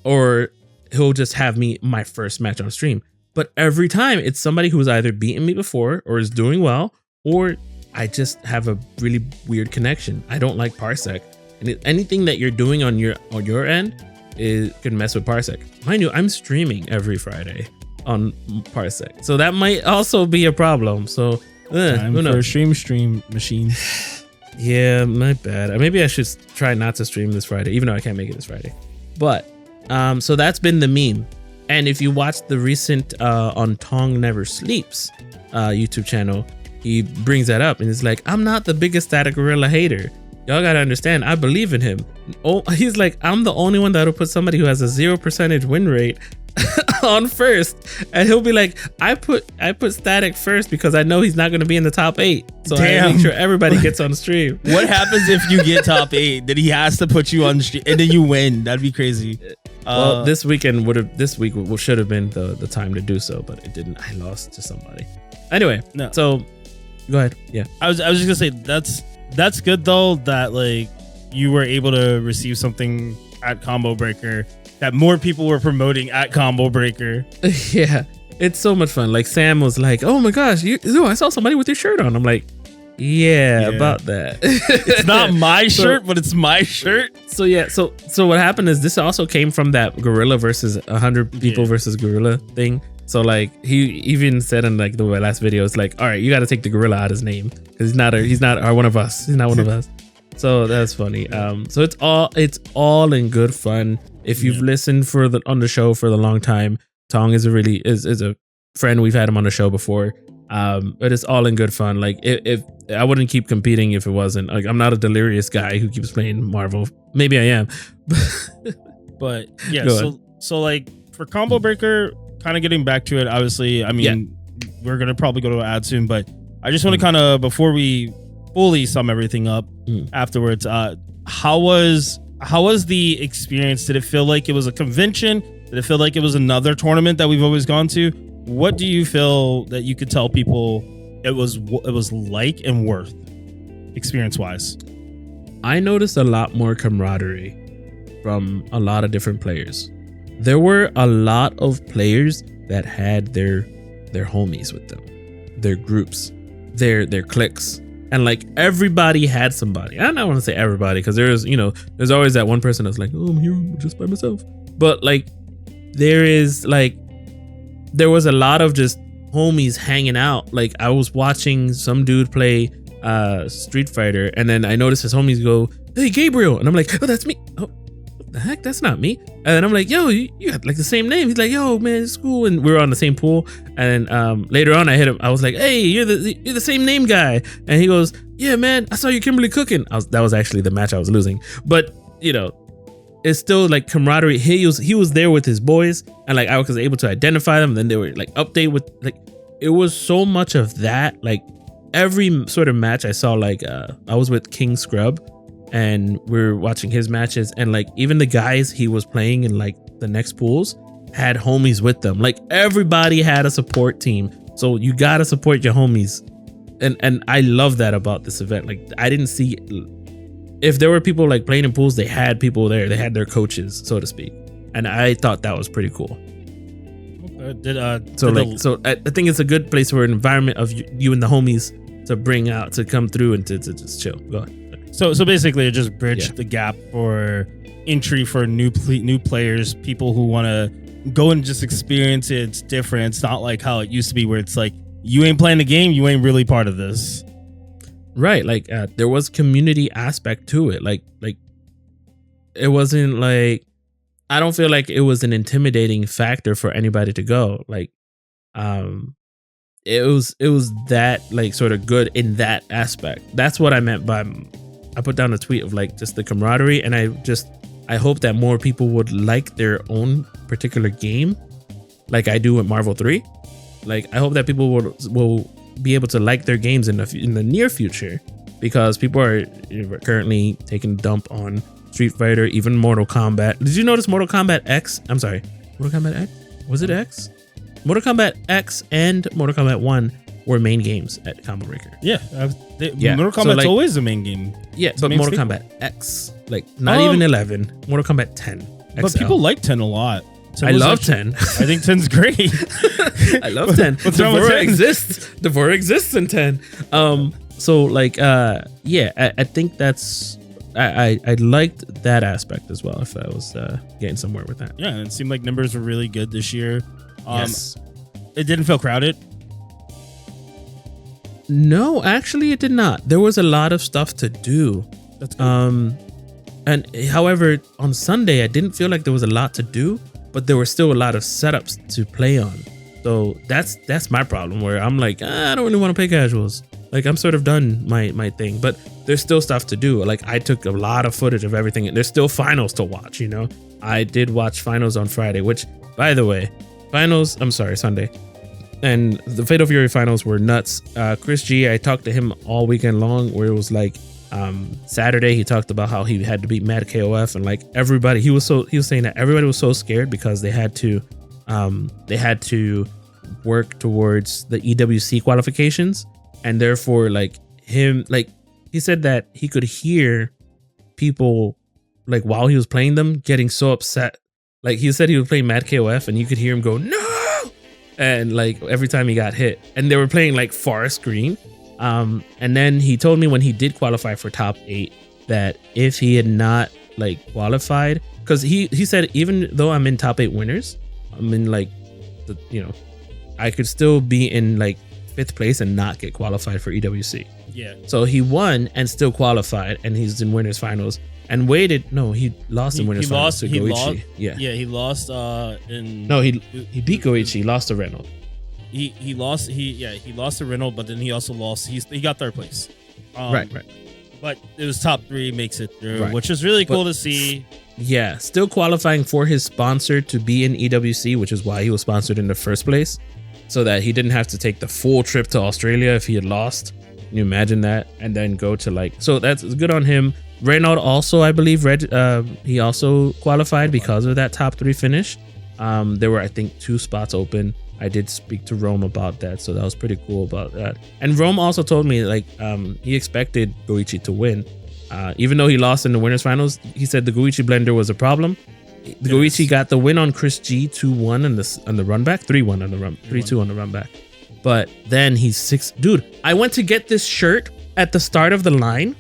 or he'll just have me my first match on stream. But every time it's somebody who's either beaten me before or is doing well, or I just have a really weird connection. I don't like Parsec, and anything that you're doing on your end can mess with Parsec. Mind you, I'm streaming every Friday on Parsec, so that might also be a problem. So time for a stream machine. Yeah, my bad. Maybe I should try not to stream this Friday, even though I can't make it this Friday. But so that's been the meme. And if you watch the recent on Tong Never Sleeps, YouTube channel, he brings that up and he's like, I'm not the biggest StaticGorilla hater. Y'all gotta understand, I believe in him. Oh, he's like, I'm the only one that'll put somebody who has a 0% win rate on first, and he'll be like, I put Static first because I know he's not going to be in the top 8, so I make sure everybody gets on stream. What happens if you get top 8? Then he has to put you on stream, and then you win. That'd be crazy. Well, this week should have been the time to do so, but it didn't. I lost to somebody. Anyway, no. So go ahead. Yeah, I was just gonna say that's good though, that like you were able to receive something at Combo Breaker that more people were promoting at Combo Breaker. Yeah, it's so much fun. Like Sam was like, "Oh my gosh, I saw somebody with your shirt on." I'm like, yeah. About that. It's not my shirt, but it's my shirt. So yeah, so what happened is this also came from that Gorilla versus 100 people versus Gorilla thing. So like he even said in like the last video, it's like, all right, you got to take the Gorilla out of his name because he's not one of us. He's not one of us. So that's funny. So it's all in good fun. If you've listened on the show for the long time, Tong is a friend. We've had him on the show before. But it's all in good fun. Like if I wouldn't keep competing if it wasn't. Like I'm not a delirious guy who keeps playing Marvel. Maybe I am. But yeah, so like for Combo Breaker, kind of getting back to it, obviously, I mean, we're gonna probably go to an ad soon, but I just want to kind of, before we fully sum everything up afterwards, how was the experience? Did it feel like it was a convention? Did it feel like it was another tournament that we've always gone to? What do you feel that you could tell people it was like and worth experience wise? I noticed a lot more camaraderie from a lot of different players. There were a lot of players that had their homies with them, their groups, their cliques, and like everybody had somebody. I don't want to say everybody because there's always that one person that's like, oh, I'm here just by myself. But like there was a lot of just homies hanging out. Like I was watching some dude play Street Fighter, and then I noticed his homies go, hey Gabriel, and I'm like, oh, that's me. Oh, what the heck, that's not me. And then I'm like, yo, you got like the same name. He's like, yo man, it's cool. And we were on the same pool. And later on I hit him. I was like, hey, you're the same name guy. And he goes, yeah man, I saw you Kimberly cooking. That was actually the match I was losing, but it's still like camaraderie. He was there with his boys, and like I was able to identify them. And then they were like update with like, it was so much of that. Like every sort of match I saw, like I was with King Scrub, and we're watching his matches, and like even the guys he was playing in like the next pools had homies with them. Like everybody had a support team, so you gotta support your homies, and I love that about this event. Like I didn't see, if there were people like playing in pools, they had people there, they had their coaches, so to speak, and I thought that was pretty cool. So I think it's a good place for an environment of you and the homies to come through and to just chill. Go ahead. So basically, it just bridged the gap for entry for new players, people who want to go and just experience it. It's different. It's not like how it used to be, where it's like you ain't playing the game, you ain't really part of this. Right. Like there was community aspect to it. Like it wasn't like, I don't feel like it was an intimidating factor for anybody to go. Like it was that like sort of good in that aspect. That's what I meant by, I put down a tweet of like just the camaraderie, and I hope that more people would like their own particular game, like I do with Marvel 3. Like I hope that people will be able to like their games in the near future, because people are currently taking a dump on Street Fighter, even Mortal Kombat. Did you notice Mortal Kombat X? I'm sorry, Mortal Kombat X? Was it X? Mortal Kombat X and Mortal Kombat 1 were main games at Combo Breaker. Yeah. Mortal Kombat's always the main game. Yeah, but Mortal Kombat X, like not even 11, Mortal Kombat 10. XL. But people like 10 a lot. I love 10. I think 10's great. I love 10. Devora exists in 10. So like I think that's, I liked that aspect as well, if I was getting somewhere with that. Yeah, and it seemed like numbers were really good this year. Yes. It didn't feel crowded. No, actually it did not. There was a lot of stuff to do. That's good. And however, on Sunday I didn't feel like there was a lot to do, but there were still a lot of setups to play on. So that's my problem, where I'm like, I don't really want to play casuals. Like, I'm sort of done my thing, but there's still stuff to do. Like, I took a lot of footage of everything, and there's still finals to watch, you know? I did watch finals on Friday, which, by the way, Sunday. And the Fatal Fury finals were nuts. Chris G, I talked to him all weekend long, where it was like, Saturday he talked about how he had to beat Mad KOF, and like everybody, he was saying that everybody was so scared because they had to work towards the EWC qualifications, and therefore like he said that he could hear people like while he was playing them getting so upset. Like, he said he was playing Mad KOF and you could hear him go no, and like every time he got hit, and they were playing like Forest Green. And then he told me when he did qualify for top 8 that if he had not like qualified, because he said even though I'm in top 8 winners, I'm in like I could still be in like 5th place and not get qualified for EWC. Yeah. So he won and still qualified, and he's in winners finals and waited. No, he lost in winners finals to Goichi. Yeah, he lost in. No, he beat Goichi, lost to Reynolds. He lost to Reynolds, but then he also lost. He got 3rd place. Right. But it was top 3 makes it through, right. Which is really cool to see. Yeah, still qualifying for his sponsor to be in EWC, which is why he was sponsored in the first place, so that he didn't have to take the full trip to Australia if he had lost. Can you imagine that? And then go to so that's good on him. Reynolds also, I believe, he also qualified because of that top 3 finish. There were, I think, 2 spots open. I did speak to Rome about that, so that was pretty cool about that. And Rome also told me he expected Goichi to win, even though he lost in the winners finals. He said the Goichi blender was a problem. The Goichi got the win on Chris G 2-1 on the run back, 3-1 on the run, 3-2 on the run back. But then he's 6. Dude, I went to get this shirt at the start of the line,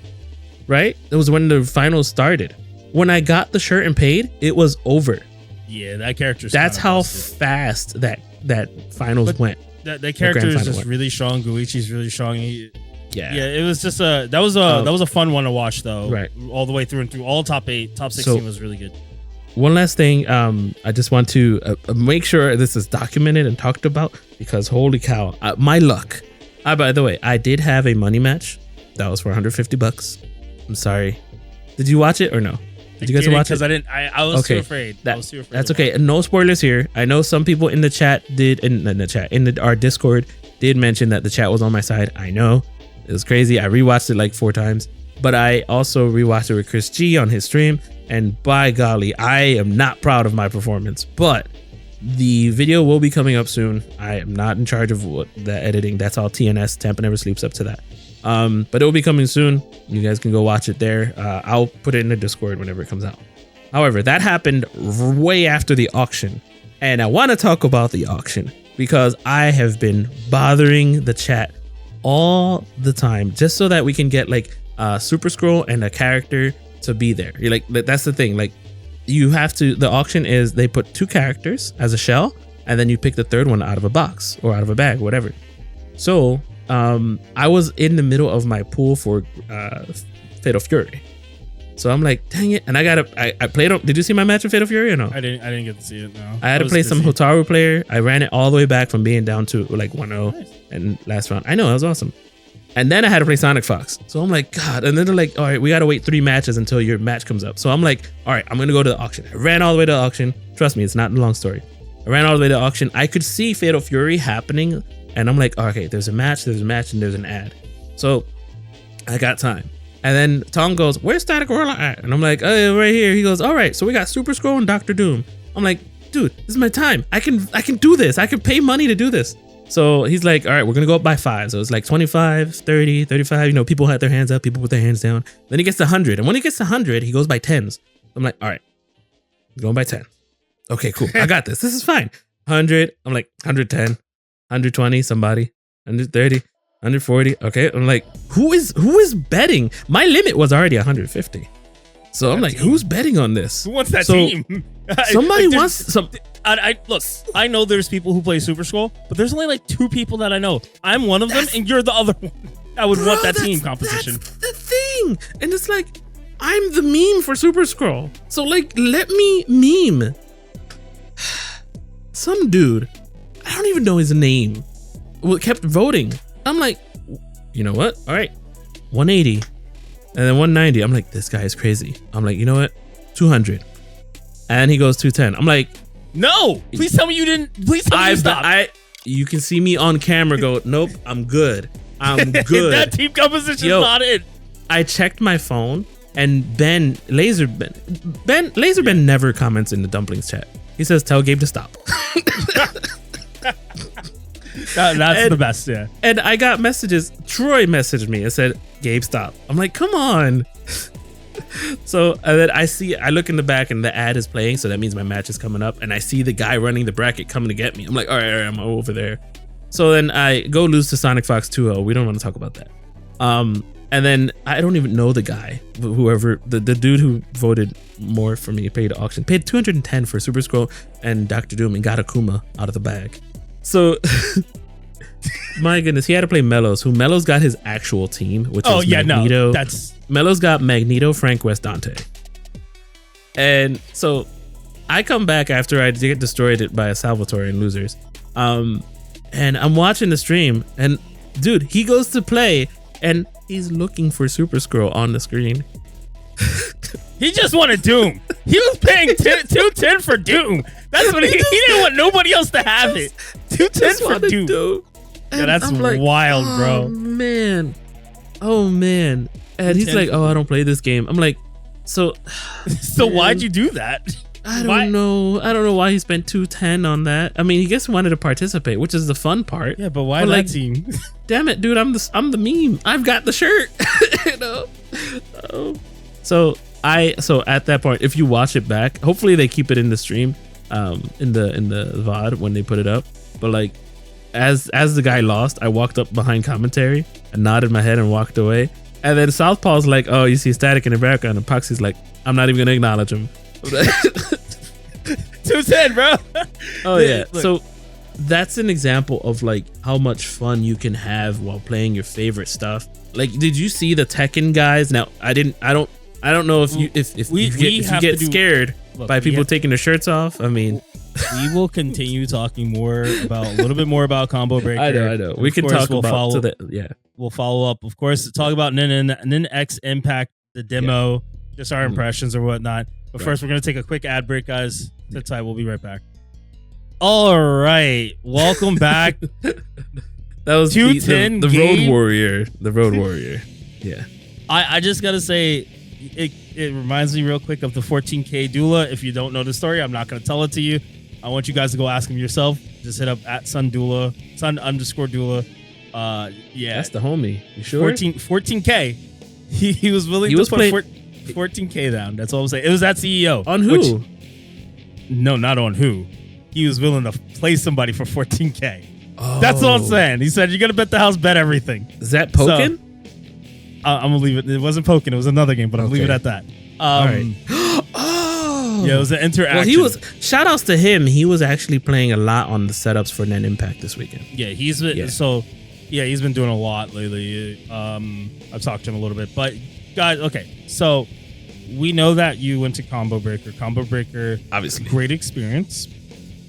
right? It was when the finals started. When I got the shirt and paid, it was over. Yeah, that character. That's how fast that finals went. That character is just really strong. Goichi's really strong. Yeah, it was just that was a fun one to watch though. Right, all the way through and through. All top 8, top 16 was really good. One last thing, I just want to make sure this is documented and talked about, because holy cow, my luck. By the way, I did have a money match that was for $150. I'm sorry. Did you watch it or no? Did you guys watch it? Because I didn't. I was too afraid. I was too afraid. That's okay. No spoilers here. I know some people in the chat did our Discord did mention that the chat was on my side. I know it was crazy. I rewatched it like 4 times, but I also rewatched it with Chris G on his stream, and by golly, I am not proud of my performance. But the video will be coming up soon. I am not in charge of the editing. That's all TNS. Tampa Never Sleeps up to that. But it will be coming soon. You guys can go watch it there. I'll put it in the Discord whenever it comes out. However, that happened way after the auction, and I want to talk about the auction because I have been bothering the chat all the time just so that we can get like a Super Scroll and a character to be there. You're like, that's the thing. Like, you have to. The auction is they put 2 characters as a shell, and then you pick the 3rd one out of a box or out of a bag, whatever. So I was in the middle of my pool for Fatal Fury, so I'm like, dang it, and I played. Did you see my match with Fatal Fury or no? I didn't get to see it. No, I had to play some Hotaru player. I ran it all the way back from being down to like 1-0 nice. And last round. I know, that was awesome. And then I had to play Sonic Fox. So I'm like, God. And then they're like, all right, we got to wait 3 matches until your match comes up. So I'm like, all right, I'm going to go to the auction. I ran all the way to the auction. Trust me, it's not a long story. I ran all the way to the auction. I could see Fatal Fury happening. And I'm like, oh, okay, there's a match, and there's an ad. So I got time. And then Tom goes, where's StaticGorilla at? And I'm like, oh, right here. He goes, all right, so we got Super Scroll and Dr. Doom. I'm like, dude, this is my time. I can do this. I can pay money to do this. So he's like, all right, we're going to go up by 5. So it's like 25, 30, 35. You know, people had their hands up. People put their hands down. Then he gets to 100. And when he gets to 100, he goes by 10s. I'm like, all right, I'm going by 10. Okay, cool. I got this. This is fine. 100. I'm like, 110, 120, somebody, 130, 140. Okay. I'm like, who is betting? My limit was already 150. So I'm like, who's betting on this? Who wants that team? Somebody wants some. Look, I know there's people who play Super Scroll, but there's only like 2 people that I know. I'm one of them, and you're the other one. I would want that team composition. That's the thing. And it's like, I'm the meme for Super Scroll. So like, let me meme. Some dude, I don't don't even know his name. Well, kept voting. I'm like, you know what? All right, 180, and then 190. I'm like, this guy is crazy. I'm like, you know what? 200, and he goes 210. I'm like, no, please tell me you didn't. Please tell me you stopped. You can see me on camera go, nope, I'm good. I'm good. That team composition's not it. I checked my phone, and Laserben never comments in the dumplings chat. He says, tell Gabe to stop. That's the best, yeah. And I got messages. Troy messaged me and said, Gabe, stop. I'm like, come on. So then I look in the back and the ad is playing, so that means my match is coming up, and I see the guy running the bracket coming to get me. I'm like, all right, I'm over there. So then I go lose to Sonic Fox 2-0. We don't want to talk about that. And then I don't even know the guy, whoever the dude who voted more for me, paid auction, paid 210 for Super Scroll and Dr. Doom, and got Akuma out of the bag. So my goodness, he had to play Mellows, who Mellows got his actual team, which is Magneto. Mellows got Magneto, Frank West, Dante. And so I come back after I get destroyed by a Salvatore and losers. And I'm watching the stream, and dude, he goes to play and he's looking for Super Scroll on the screen. He just wanted Doom. He was paying 210 for Doom. That's what he didn't want nobody else to have it. 210 for Doom. Yeah, that's like, wild, bro. Oh man. And he's like, oh, I don't play this game. I'm like, so why'd you do that? I don't know. I don't know why he spent 210 on that. I mean, he just wanted to participate, which is the fun part. Yeah, but why that team? Damn it, dude! I'm the meme. I've got the shirt. You know. So at that point, if you watch it back, hopefully they keep it in the stream, in the VOD when they put it up. But like, as the guy lost, I walked up behind commentary and nodded my head and walked away. And then Southpaw's like, oh, you see Static in the background, and Puxy's like, I'm not even gonna acknowledge him. 210, bro. Oh yeah. Look. So that's an example of like how much fun you can have while playing your favorite stuff. Like, did you see the Tekken guys? Now I don't know if you get scared by people taking their shirts off. I mean, we will continue talking a little bit more about Combo Breaker. I know. We can talk about We'll follow up, of course, to talk about Nen X Impact, the demo, just our impressions or whatnot. But first, we're going to take a quick ad break, guys. Sit tight. We'll be right back. All right. Welcome back. That was 210 the Road Warrior. The Road Warrior. Yeah. I just got to say, it reminds me real quick of the 14K Doula. If you don't know the story, I'm not going to tell it to you. I want you guys to go ask him yourself. Just hit up at Sun_Doula. Yeah. That's the homie. You sure? 14K. He was willing to put 14K down. That's all I'm saying. It was that CEO. On who? No, not on who. He was willing to play somebody for 14K. Oh. That's all I'm saying. He said, you're going to bet the house, bet everything. Is that Pokken? So, I'm going to leave it. It wasn't Pokken. It was another game, but I'll leave it at that. All right. Oh. Yeah, it was an interaction. Well, shout outs to him. He was actually playing a lot on the setups for Nen Impact this weekend. Yeah, he's been doing a lot lately. I've talked to him a little bit, but guys, okay. So we know that you went to Combo Breaker. Combo Breaker, obviously, great experience,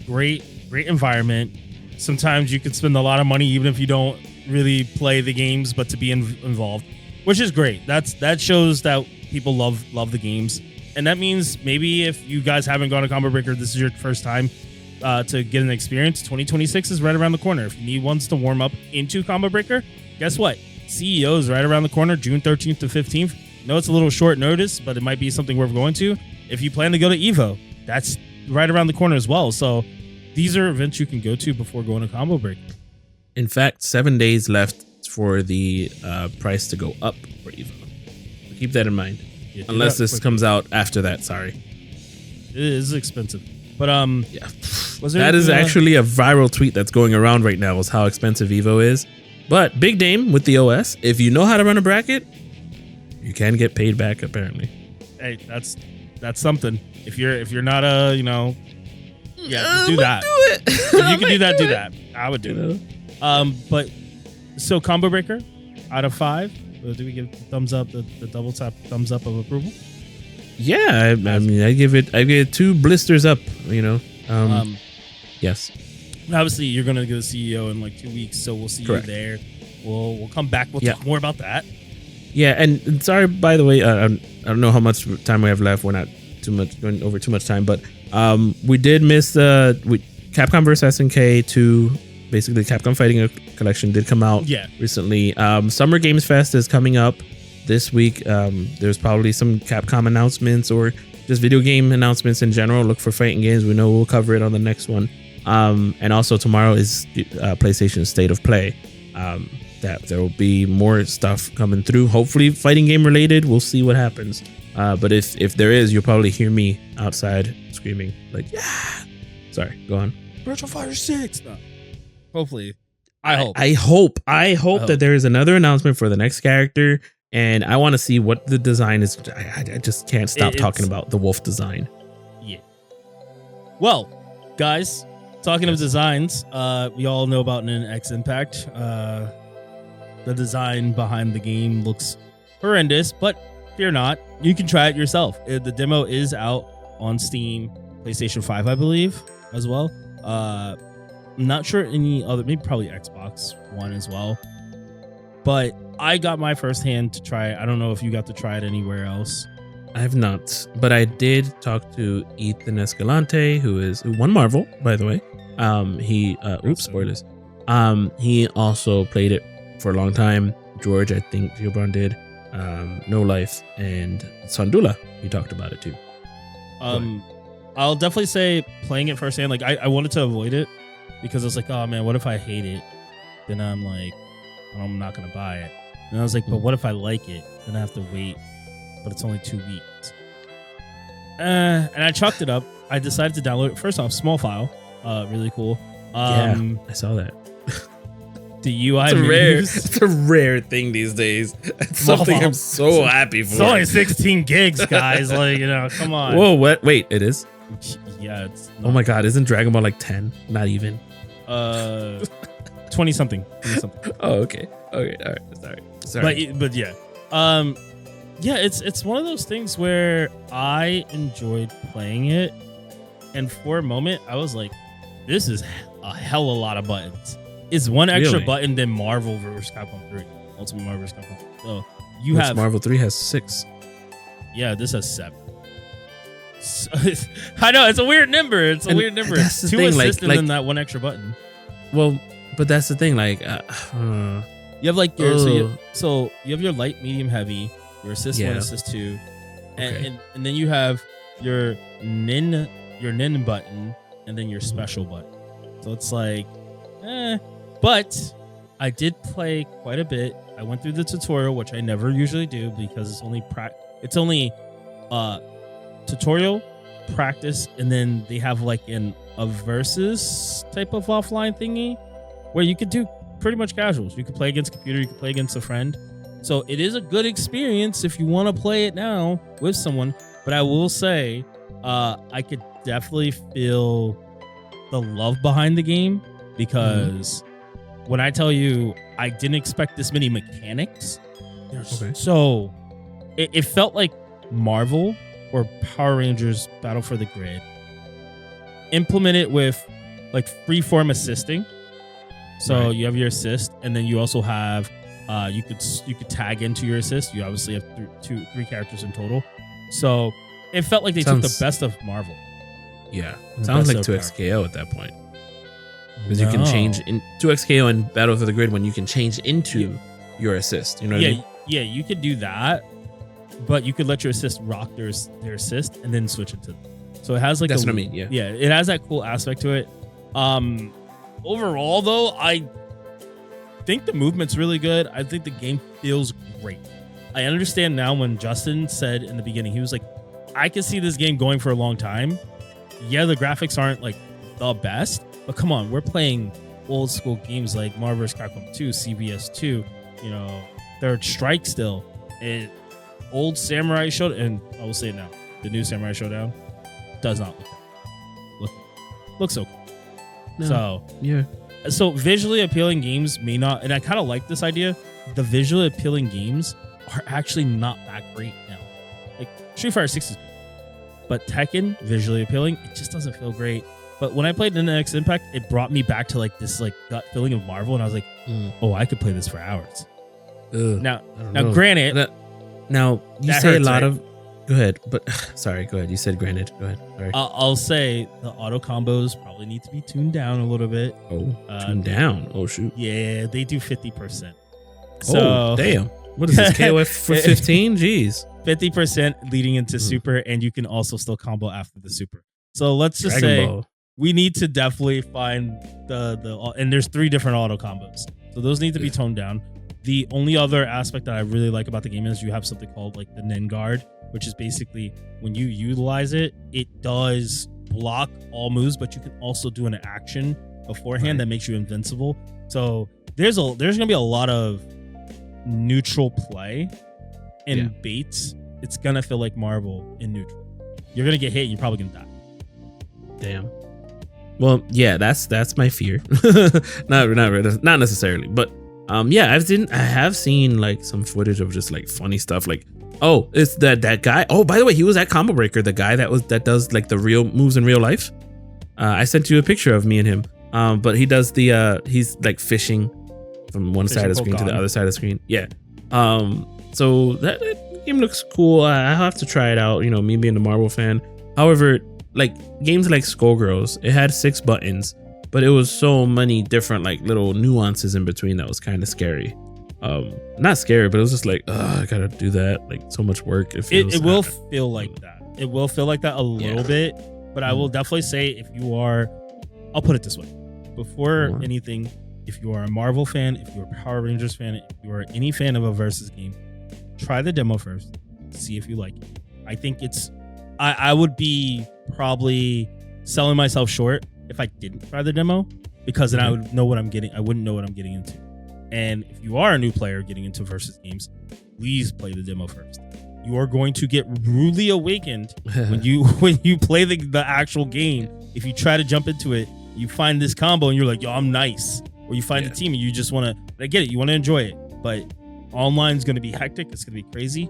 great environment. Sometimes you could spend a lot of money even if you don't really play the games, but to be involved, which is great. That shows that people love the games, and that means maybe if you guys haven't gone to Combo Breaker, this is your first time to get an experience. 2026 is right around the corner. If you need ones to warm up into Combo Breaker, guess what? CEO is right around the corner, June 13th to 15th. I know it's a little short notice, but it might be something worth going to. If you plan to go to Evo, that's right around the corner as well. So these are events you can go to before going to Combo Breaker. In fact, 7 days left for the price to go up for Evo. So keep that in mind. Yeah, unless this comes out after that, sorry. It is expensive. But yeah. That is actually a viral tweet that's going around right now, is how expensive Evo is. But big name with the OS. If you know how to run a bracket, you can get paid back apparently. Hey, that's something. If you're not a, do that. Do it. If you can do that, do that. I would do it. But so Combo Breaker out of 5, do we give thumbs up, the double tap thumbs up of approval? Yeah, I mean, I give it 2 blisters up, Yes. Obviously, you're going to get a CEO in like 2 weeks, so we'll see you there. We'll come back. We'll talk more about that. Yeah, and sorry, by the way, I don't know how much time we have left. We're not going over too much time, but we did miss Capcom vs SNK 2. Basically, Capcom Fighting Collection did come out recently. Summer Games Fest is coming up this week. There's probably some Capcom announcements or just video game announcements in general. Look for fighting games. We know we'll cover it on the next one. And also tomorrow is PlayStation State of Play. That there will be more stuff coming through. Hopefully fighting game related. We'll see what happens. But if there is, you'll probably hear me outside screaming like, yeah. Sorry, go on. Virtual Fighter 6. No. Hopefully. I hope that there is another announcement for the next character. And I want to see what the design is. I just can't stop talking about the wolf design. Yeah. Well, guys, talking of designs, we all know about Nen X Impact. The design behind the game looks horrendous, but fear not. You can try it yourself. The demo is out on Steam, PlayStation 5, I believe, as well. I'm not sure any other, maybe probably Xbox One as well. But I got my first hand to try it. I don't know if you got to try it anywhere else. I have not, but I did talk to Ethan Escalante, who won Marvel, by the way. Spoilers. He also played it for a long time. George, I think Gilbran did. No Life and Sandula, he talked about it too. I'll definitely say playing it firsthand. Like I wanted to avoid it because I was like, oh man, what if I hate it? Then I'm like, I'm not gonna buy it. And I was like, but what if I like it? Then I have to wait. But it's only 2 weeks. And I chucked it up. I decided to download it. First off, small file, really cool. Yeah, I saw that. The UI it's a rare thing these days. It's something I'm so happy for. It's only 16 gigs, guys. Like, come on. Whoa, what? Wait, it is? Yeah, it's oh my god, isn't Dragon Ball like 10? Not even. 20 something. Oh, okay. Okay, all right. Sorry. But yeah. Yeah, it's one of those things where I enjoyed playing it, and for a moment I was like, this is a hell of a lot of buttons. It's one extra button than Marvel vs. Capcom 3. Ultimate Marvel vs. Capcom 3. So you have Marvel 3 has 6. Yeah, this has 7. So, I know it's a weird number. It's a weird number. That's the 2 thing, assists and then that one extra button. Well, but that's the thing. Like, you have like your so you have your light, medium, heavy. Your assist 1, assist 2, and then you have your nin button, and then your special button. So it's like, But I did play quite a bit. I went through the tutorial, which I never usually do because it's only tutorial, practice, and then they have like a versus type of offline thingy where you could do pretty much casuals. You could play against a computer, you could play against a friend. So it is a good experience if you want to play it now with someone. But I will say, I could definitely feel the love behind the game because when I tell you I didn't expect this many mechanics, so it felt like Marvel or Power Rangers Battle for the Grid implemented with like freeform assisting. So you have your assist, and then you also have you could tag into your assist. You obviously have three characters in total. So it felt like they took the best of Marvel. Yeah, sounds like 2XKO at that point. Because you can change in 2XKO and Battle for the Grid when you can change into your assist. You know what I mean? Yeah, you could do that, but you could let your assist rock their assist and then switch it to them. So it has like that's what I mean. Yeah, it has that cool aspect to it. Overall, though, I think the movement's really good. I think the game feels great. I understand now when Justin said in the beginning, he was like, I can see this game going for a long time. Yeah, the graphics aren't like the best, but come on, we're playing old school games like Marvel vs. Capcom 2, CBS 2, Third Strike still. Old Samurai Showdown, and I will say it now, the new Samurai Showdown does not looks okay. No. So yeah. So visually appealing games may not, and I kind of like this idea. The visually appealing games are actually not that great now. Like Street Fighter 6 is good, but Tekken visually appealing, it just doesn't feel great. But when I played Nen X Impact, it brought me back to like this like gut feeling of Marvel, and I was like, oh, I could play this for hours. Now, granted, now you say a lot of. Go ahead, but sorry. Go ahead. You said granted. Go ahead. Sorry. I'll say the auto combos probably need to be tuned down a little bit. Oh, tuned down. Oh shoot. Yeah, they do 50%. So damn. What is this KOF for 15? Jeez. 50% leading into super, and you can also still combo after the super. So let's just Dragon say Ball. We need to definitely find the and there's 3 different auto combos, so those need to be toned down. The only other aspect that I really like about the game is you have something called like the Nen Guard, which is basically when you utilize it, it does block all moves, but you can also do an action beforehand that makes you invincible. So there's gonna be a lot of neutral play and baits. It's gonna feel like Marvel in neutral. You're gonna get hit, you're probably gonna die. Damn. Well, yeah, that's my fear. not necessarily, but I have seen like some footage of just like funny stuff. Like, oh, it's that guy. Oh, by the way, he was at Combo Breaker, the guy that does like the real moves in real life. I sent you a picture of me and him. But he does he's like fishing from one side of the screen to the other side of the screen. Yeah. So that game looks cool. I have to try it out. You know, me being a Marvel fan. However, like games like Skullgirls, it had 6 buttons, but it was so many different like little nuances in between that was kind of scary. Not scary, but it was just like, I gotta do that. Like so much work. It will feel like that. It will feel like that a little bit, but I will definitely say if you are, I'll put it this way. Before anything, if you are a Marvel fan, if you're a Power Rangers fan, if you are any fan of a versus game, try the demo first. See if you like it. I think I would be probably selling myself short if I didn't try the demo, because then I would know what I'm getting. I wouldn't know what I'm getting into. And if you are a new player getting into versus games, please play the demo first. You are going to get rudely awakened when you play the actual game. If you try to jump into it, you find this combo and you're like, yo, I'm nice. Or you find a team and you just want to, I get it, you want to enjoy it. But online is going to be hectic. It's going to be crazy.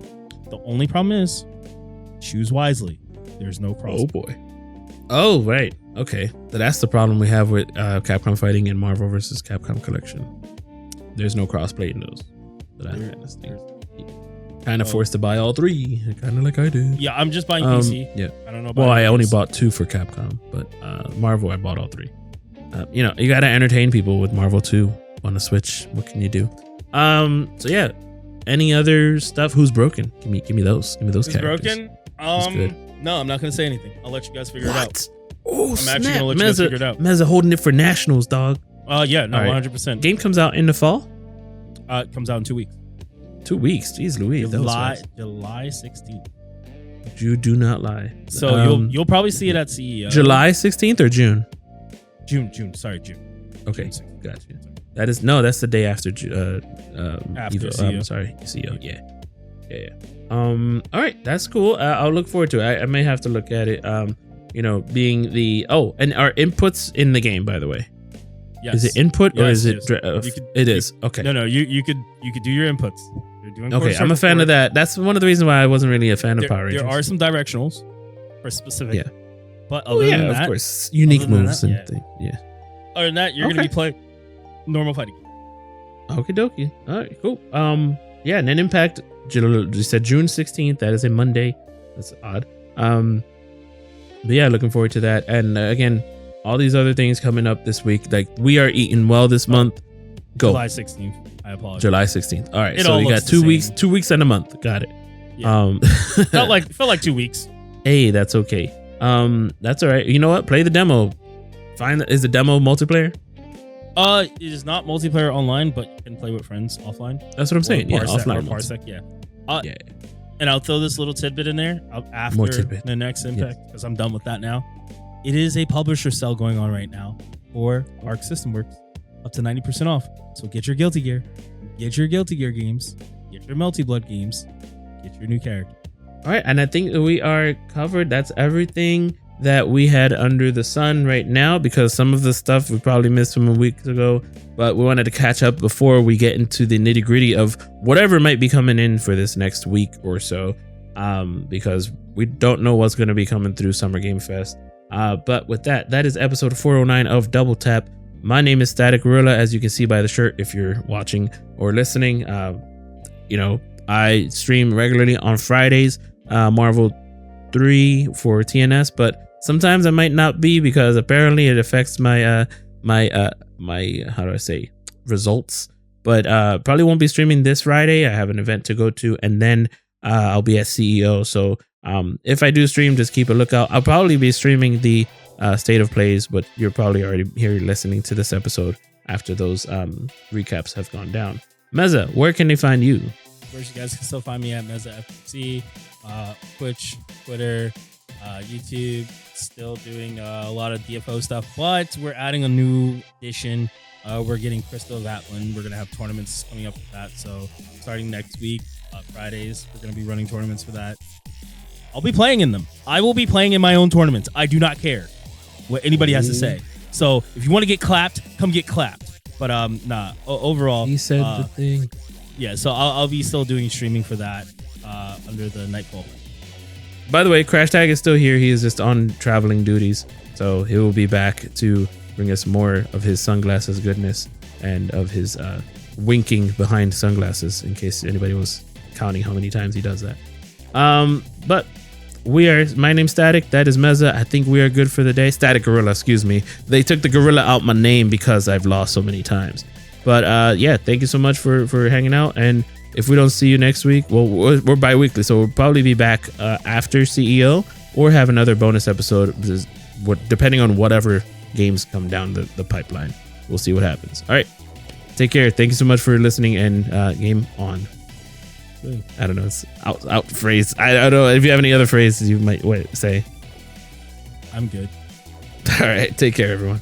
The only problem is choose wisely. There's no cross. Oh boy. Oh, right. Okay. So that's the problem we have with Capcom Fighting and Marvel vs. Capcom Collection. There's no crossplay in those. That I understand. Kind of forced to buy all 3, kind of like I did. Yeah, I'm just buying PC. Yeah. I don't know. Well, I only bought 2 for Capcom, but Marvel I bought all 3. You know, you gotta entertain people with Marvel 2 on the Switch. What can you do? So yeah. Any other stuff? Who's broken? Give me those. Give me those. Who's characters. Broken? No, I'm not gonna say anything. I'll let you guys figure it out. Oh, I'm actually gonna let you guys figure it out. Mezza holding it for nationals, dog. Yeah, no, 100%. Game comes out in the fall. It comes out in 2 weeks. 2 weeks. Jeez Louise. July 16th. You do not lie. So you'll probably see it at CEO. July 16th or June? June. Sorry, June. Okay, gotcha. That's the day after Evo. CEO. Sorry, CEO. Yeah. All right, that's cool. I'll look forward to it. I may have to look at it. You know, being and our inputs in the game, by the way. Yes. Is it input or is it? It is. Okay. No. You could do your inputs. You're doing okay, I'm a fan of that. That's one of the reasons why I wasn't really a fan of Power Rangers. There are some directionals for specific. Yeah. But other than that, of course, unique moves and things. Yeah. Other than that, you're gonna be playing normal fighting. Okie dokie. All right, cool. Yeah, Nen Impact. You said June 16th. That is a Monday. That's odd. But yeah, looking forward to that. And again, all these other things coming up this week. Like we are eating well this month. Go. July 16th. I apologize. July 16th. All right. So we got 2 weeks. 2 weeks and a month. Got it. Yeah. felt like 2 weeks. Hey, that's okay. That's all right. You know what? Play the demo. Is the demo multiplayer? It is not multiplayer online, but you can play with friends offline. That's what I'm saying. Yeah, offline. Or Parsec, yeah. And I'll throw this little tidbit in there after the next Impact, because I'm done with that now. It is a publisher sale going on right now for Arc System Works, up to 90% off. So get your Guilty Gear, get your Guilty Gear games, get your Melty Blood games, get your new character. All right, and I think we are covered. That's everything that we had under the sun right now, because some of the stuff we probably missed from a week ago, but we wanted to catch up before we get into the nitty gritty of whatever might be coming in for this next week or so, because we don't know what's going to be coming through Summer Game Fest. But with that is episode 409 of Double Tap. My name is StaticGorilla, as you can see by the shirt if you're watching or listening. I stream regularly on Fridays, Marvel 3 for TNS, but sometimes I might not be because apparently it affects my results. But probably won't be streaming this Friday. I have an event to go to, and then I'll be at CEO. So if I do stream, just keep a lookout. I'll probably be streaming the State of Plays, but you're probably already here listening to this episode after those recaps have gone down. Mezza, where can they find you? Of course, you guys can still find me at Mezza FFC, Twitch, Twitter, YouTube. Still doing a lot of DFO stuff, but we're adding a new edition. We're getting Crystal of Atlan. We're going to have tournaments coming up with that. So starting next week, Fridays, we're going to be running tournaments for that. I'll be playing in them. I will be playing in my own tournaments. I do not care what anybody has to say. So if you want to get clapped, come get clapped. But overall, he said the thing. Yeah, so I'll be still doing streaming for that under the Nightfall. By the way, Crashtag is still here. He is just on traveling duties, so he will be back to bring us more of his sunglasses goodness and of his winking behind sunglasses, in case anybody was counting how many times he does that. But my name's Static. That is Mezza. I think we are good for the day. StaticGorilla, excuse me. They took the gorilla out my name because I've lost so many times. But yeah, thank you so much for hanging out. And if we don't see you next week, well, we're bi-weekly, so we'll probably be back after CEO or have another bonus episode, depending on whatever games come down the pipeline. We'll see what happens. All right, take care. Thank you so much for listening, and game on. I don't know, it's out phrase. I don't know if you have any other phrases you might say. I'm good. All right, take care, everyone.